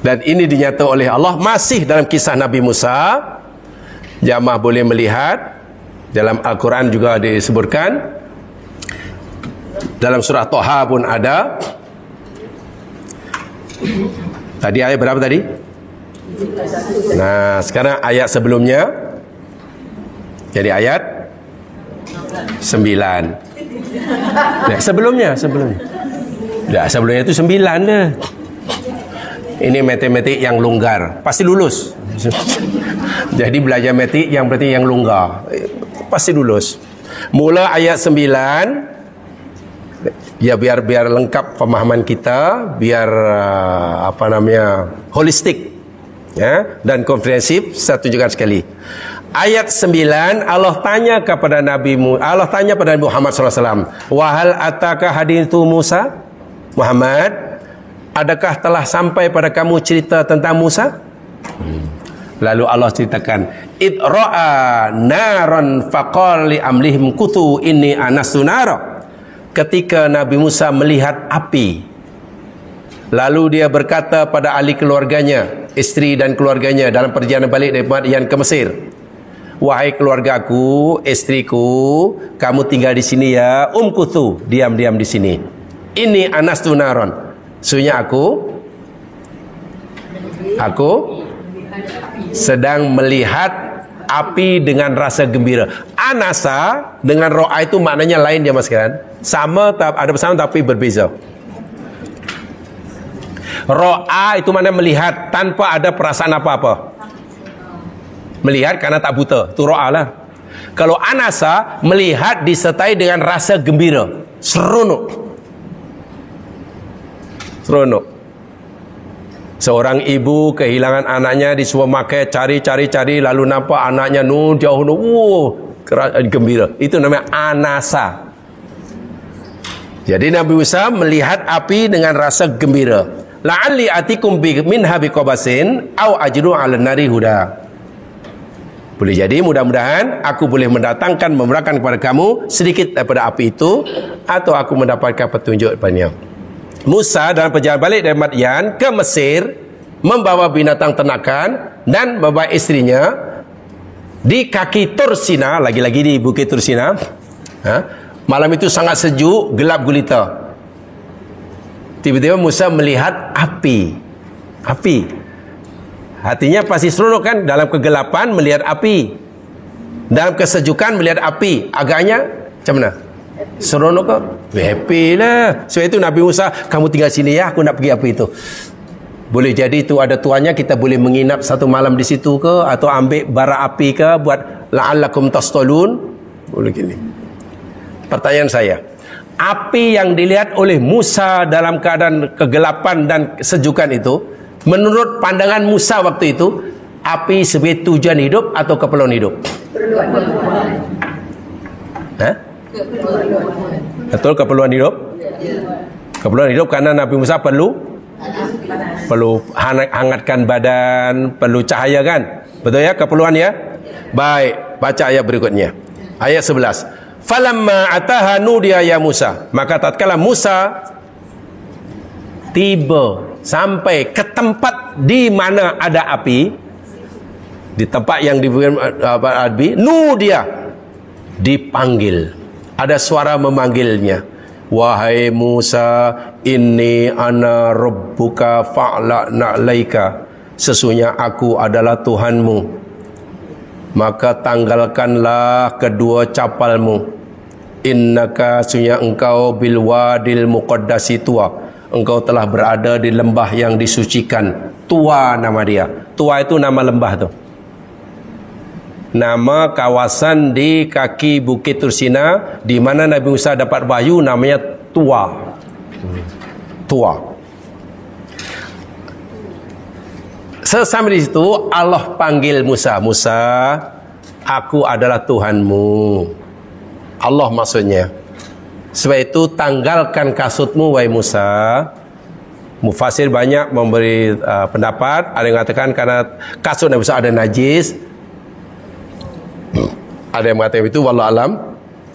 S1: Dan ini dinyatakan oleh Allah masih dalam kisah Nabi Musa. Jamaah boleh melihat dalam Al-Quran juga disebutkan, dalam surah Toha pun ada. Tadi ayat berapa tadi? Nah sekarang ayat sebelumnya, jadi ayat 9. Sebelumnya itu 9 dah. Ini matematik yang longgar, pasti lulus. Jadi belajar matematik yang berarti yang longgar, pasti lulus. Mula ayat 9. Ya biar lengkap pemahaman kita, biar holistik dan komprehensif. Saya tunjukkan sekali. Ayat 9, Allah tanya pada Nabi Muhammad SAW, wahal ataka hadithu Musa, Muhammad, adakah telah sampai pada kamu cerita tentang Musa? Lalu Allah ceritakan, id ra'a naran faqala li amlihim kutu inni anastu nara. Ketika Nabi Musa melihat api, lalu dia berkata pada ahli keluarganya, isteri dan keluarganya, dalam perjalanan balik dari Madian ke Mesir, wahai keluargaku, istriku, kamu tinggal di sini ya, umkuthu, diam-diam di sini. Ini anastu naron, sesungguhnya aku sedang melihat api dengan rasa gembira. Anasa dengan ro'a itu maknanya lain ya mas kan? Sama, ada bersama tapi berbeza. Ro'a itu maknanya melihat tanpa ada perasaan apa-apa. Melihat karena tak buta, itu ro'a lah. Kalau anasa, melihat disertai dengan rasa gembira, seronok. Seorang ibu kehilangan anaknya, disuruh makan, cari, lalu nampak anaknya jauh, gembira. Itu namanya anasa. Jadi Nabi Musa melihat api dengan rasa gembira. La'alli atikum minha biqabasin au ajru 'alan nari huda. Boleh jadi mudah-mudahan aku boleh memberikan kepada kamu sedikit daripada api itu, atau aku mendapatkan petunjuk daripadanya. Musa dalam perjalanan balik dari Madian ke Mesir membawa binatang ternakan dan membawa istrinya di kaki Tursina, lagi-lagi di Bukit Tursina. Malam itu sangat sejuk, gelap gulita. Tiba-tiba Musa melihat api. Hatinya pasti seronok kan, dalam kegelapan melihat api, dalam kesejukan melihat api. Agaknya macam mana? Seronok kok? Happy lah. Sebab itu Nabi Musa, kamu tinggal sini ya, aku nak pergi api itu. Boleh jadi itu ada tuannya, kita boleh menginap satu malam di situ ke, atau ambil bara api ke, buat la'allakum tastalun. Boleh gini. Pertanyaan saya, api yang dilihat oleh Musa dalam keadaan kegelapan dan kesejukan itu, menurut pandangan Musa waktu itu, api sebagai tujuan hidup atau keperluan hidup? Betul, keperluan hidup. Keperluan hidup karena Nabi Musa perlu hangatkan badan, perlu cahaya kan? Betul ya, keperluan ya? Baik, baca ayat berikutnya. Ayat 11. Falamma ataha nudiya ya Musa. Maka tatkala Musa tiba sampai ke tempat di mana ada api, di tempat yang diberikan api, nudiya, dipanggil. Ada suara memanggilnya. Wahai Musa, inni ana rabbuka fa'la'na 'alaika. Sesungguhnya aku adalah Tuhanmu, maka tanggalkanlah kedua capalmu. Innaka, sesungguhnya engkau bil wadil muqaddasi tuwa. Engkau telah berada di lembah yang disucikan. Tuwa nama dia. Tuwa itu nama lembah tu. nama kawasan di kaki Bukit Tursina di mana Nabi Musa dapat wahyu, namanya Tua. Tua. Sesampai di situ Allah panggil Musa, Musa, aku adalah Tuhanmu. Allah maksudnya. Sebab itu tanggalkan kasutmu wahai Musa. Mufasir banyak memberi pendapat. Ada yang mengatakan karena kasut Nabi Musa ada najis. Ada yang mengatakan itu, wallahu alam.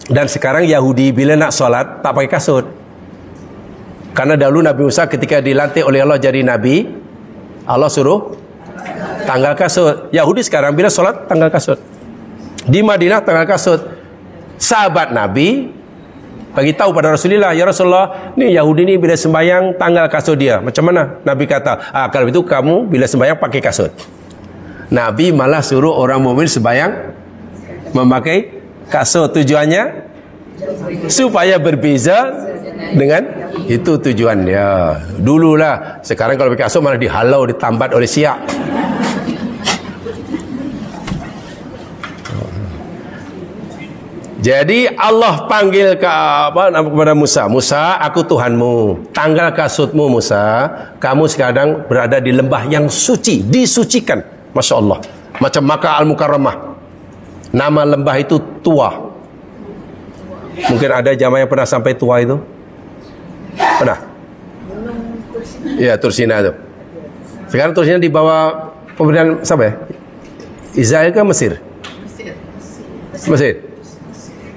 S1: Dan sekarang Yahudi bila nak solat tak pakai kasut. Karena dahulu Nabi Musa ketika dilantik oleh Allah jadi Nabi, Allah suruh tanggal kasut. Yahudi sekarang bila solat tanggal kasut. Di Madinah tanggal kasut. Sahabat Nabi bagi tahu pada Rasulullah, ya Rasulullah, ni Yahudi ni bila sembahyang tanggal kasut dia. Macam mana? Nabi kata, kalau itu kamu bila sembahyang pakai kasut. Nabi malah suruh orang mukmin sembahyang memakai kasut. Tujuannya supaya berbeza dengan itu tujuan dia. Dululah, sekarang kalau pakai kasut malah dihalau, ditambat oleh Syiah. Jadi Allah panggil kepada Musa, Musa, aku Tuhanmu. Tanggal kasutmu Musa. Kamu sekarang berada di lembah yang suci, disucikan. Masya Allah. Macam Makkah Al-Mukarramah. Nama lembah itu Tua. Mungkin ada jamaah yang pernah sampai Tua itu. Pernah? Ya, Tursina itu. Sekarang Tursina di bawah pemerintahan siapa ya? Israel ke Mesir? Mesir.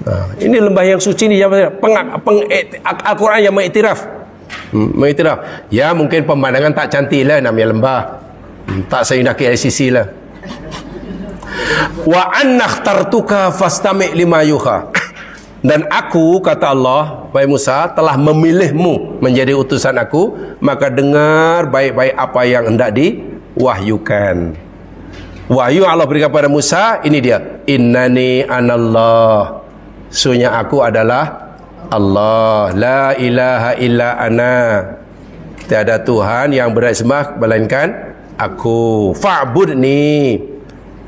S1: Nah, ini lembah yang suci ni, Al-Quran yang mengiktiraf. Mengiktiraf. Ya mungkin pemandangan tak cantik lah namanya lembah. Tak seindah KLCC lah. Wa annakhtartuka fastami' lima yuha. Dan aku, kata Allah, wahai Musa, telah memilihmu menjadi utusan aku, maka dengar baik-baik apa yang hendak diwahyukan. Wahyu Allah berikan kepada Musa, ini dia. Innani anallah. Sesungguhnya aku adalah Allah, la ilaha illa ana. Tiada Tuhan yang berhak disembah melainkan aku. Fa'budni.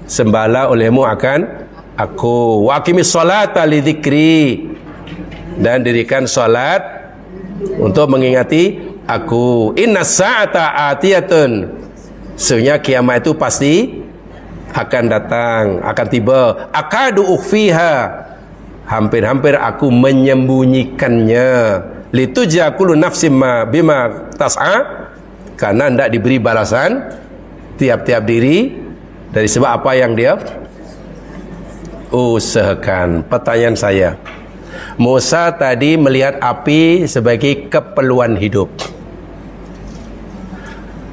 S1: Sembahlah olehmu akan aku. Wa aqimis sholata li dzikri. Dan dirikan solat untuk mengingati aku. Innas sa'ata atiyatun. Sesungguhnya kiamat itu pasti akan datang, akan tiba. Akadu ukhfiha. Hampir-hampir aku menyembunyikannya. Litujza kullu nafsin bima tas'a. Karena hendak diberi balasan tiap-tiap diri dari sebab apa yang dia usahakan. Pertanyaan saya, Musa tadi melihat api sebagai keperluan hidup.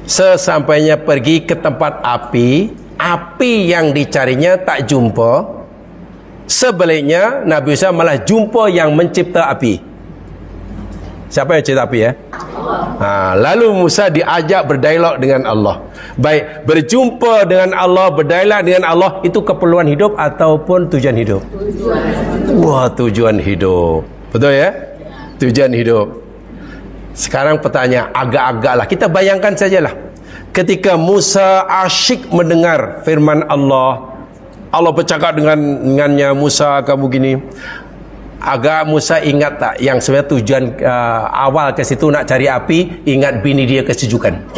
S1: Sesampainya pergi ke tempat api, api yang dicarinya tak jumpa. Sebaliknya Nabi Musa malah jumpa yang mencipta api. Siapa yang cipta api ya? Lalu Musa diajak berdialog dengan Allah. Baik, berjumpa dengan Allah, berdialog dengan Allah, itu keperluan hidup ataupun tujuan hidup? Wah, tujuan hidup. Betul ya? Tujuan hidup. Sekarang pertanyaan agak-agaklah, kita bayangkan sajalah. Ketika Musa asyik mendengar firman Allah, Allah bercakap dengannya, Musa kamu gini. Agak Musa ingat tak yang sebenarnya tujuan awal ke situ nak cari api, ingat bini dia kesejukan.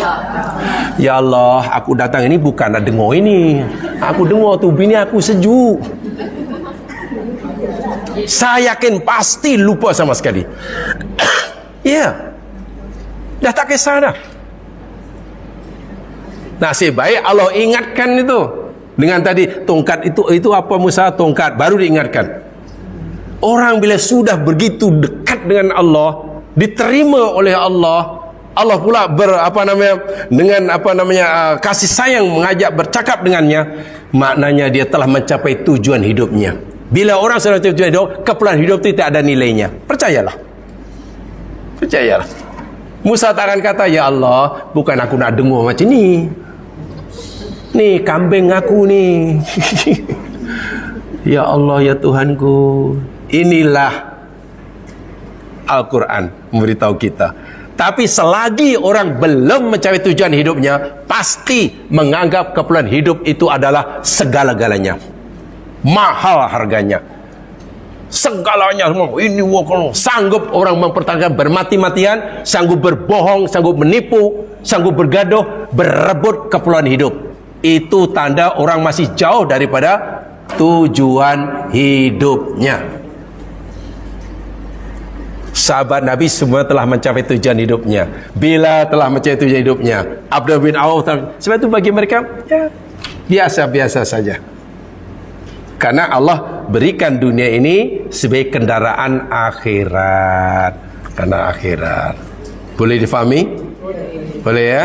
S1: Ya Allah, aku datang ini bukan nak dengar ini. Aku dengar tu bini aku sejuk. Saya yakin pasti lupa sama sekali. Ya. Dah tak kisah dah. Nasib baik Allah ingatkan itu. Dengan tadi tongkat itu apa Musa? Tongkat baru diingatkan. Orang bila sudah begitu dekat dengan Allah, diterima oleh Allah, Allah pula dengan kasih sayang mengajak bercakap dengannya, maknanya dia telah mencapai tujuan hidupnya. Bila orang sudah mencapai tujuan hidup, keperluan hidup itu tidak ada nilainya. Percayalah. Percayalah. Musa tak akan kata, ya Allah, bukan aku nak dengar macam ni. Ni kambing aku ni. Ya Allah, ya Tuhanku. Inilah Al-Quran memberitahu kita. Tapi selagi orang belum mencapai tujuan hidupnya, pasti menganggap keperluan hidup itu adalah segala-galanya. mahal harganya, segalanya semua. Ini kalau sanggup orang mempertahankan bermati-matian, sanggup berbohong, sanggup menipu, sanggup bergaduh, berebut keperluan hidup, itu tanda orang masih jauh daripada tujuan hidupnya. Sahabat Nabi semua telah mencapai tujuan hidupnya. Bila telah mencapai tujuan hidupnya, Abdullah bin Auf, sebab itu bagi mereka ya biasa-biasa saja. Karena Allah berikan dunia ini sebagai kendaraan akhirat. Karena akhirat. Boleh difahami? Boleh ya?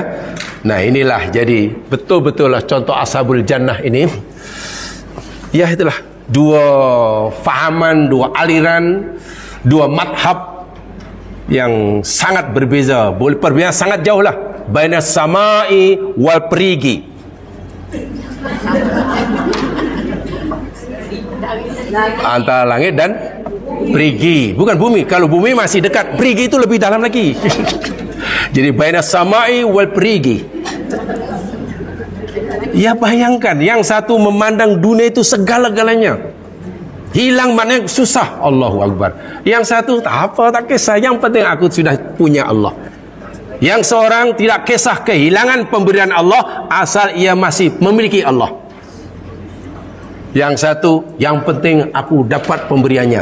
S1: Nah, inilah jadi betul-betul lah contoh ashabul jannah ini. Ya, itulah dua fahaman, dua aliran, dua madhab yang sangat berbeza, boleh perbedaan sangat jauh lah, baina samai wal perigi, antara langit dan perigi, bukan bumi. Kalau bumi masih dekat, perigi itu lebih dalam lagi. Jadi baina samai wal perigi. Ya, bayangkan yang satu memandang dunia itu segala-galanya, hilang maknanya susah, Allahu Akbar. Yang satu tak apa, tak kisah, yang penting aku sudah punya Allah. Yang seorang tidak kisah kehilangan pemberian Allah asal ia masih memiliki Allah. Yang satu, yang penting aku dapat pemberiannya,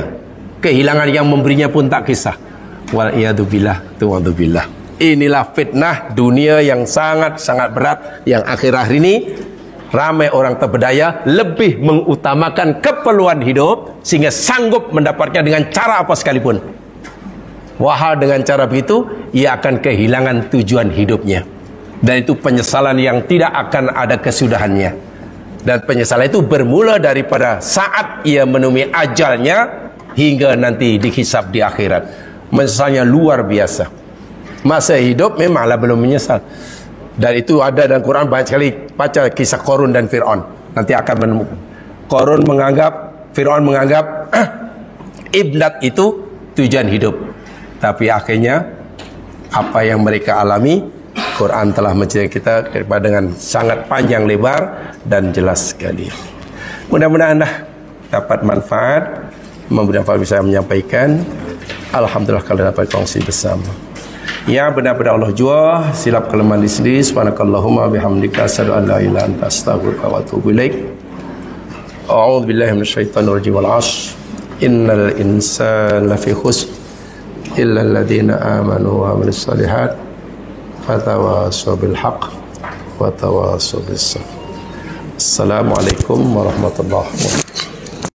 S1: kehilangan yang memberinya pun tak kisah. Wal'iyadzubillah, tu'adzubillah. Inilah fitnah dunia yang sangat-sangat berat, yang akhir-akhir ini ramai orang terberdaya lebih mengutamakan keperluan hidup sehingga sanggup mendapatnya dengan cara apa sekalipun. Wahal dengan cara begitu ia akan kehilangan tujuan hidupnya, dan itu penyesalan yang tidak akan ada kesudahannya. Dan penyesalan itu bermula daripada saat ia menemui ajalnya hingga nanti dihisab di akhirat. Menyesalnya luar biasa. Masa hidup memanglah belum menyesal. Dan itu ada dalam Quran banyak sekali. Baca kisah Qarun dan Fir'aun, nanti akan menemukan. Qarun menganggap, Fir'aun menganggap iblat itu tujuan hidup, tapi akhirnya apa yang mereka alami, Quran telah menceritakan kita dengan sangat panjang lebar dan jelas sekali. Mudah-mudahan dapat manfaat. Mudah-mudahan bisa menyampaikan. Alhamdulillah kalau dapat kongsi bersama. Ya, benar-benar Allah jua, silap kelemahan di sendiri. Subhanakallahumma bihamdika asyhadu an la ilaha illa anta astaghfiruka wa atubu ilaik. A'udzu billahi minasyaitonir rajim. Wal 'ashr. Innal insana lafi khusr illa alladziina aamanu wa 'amilus shalihaat wa tawassaw bil haqq wa tawassaw bis sabr. Assalamualaikum warahmatullahi wabarakatuh.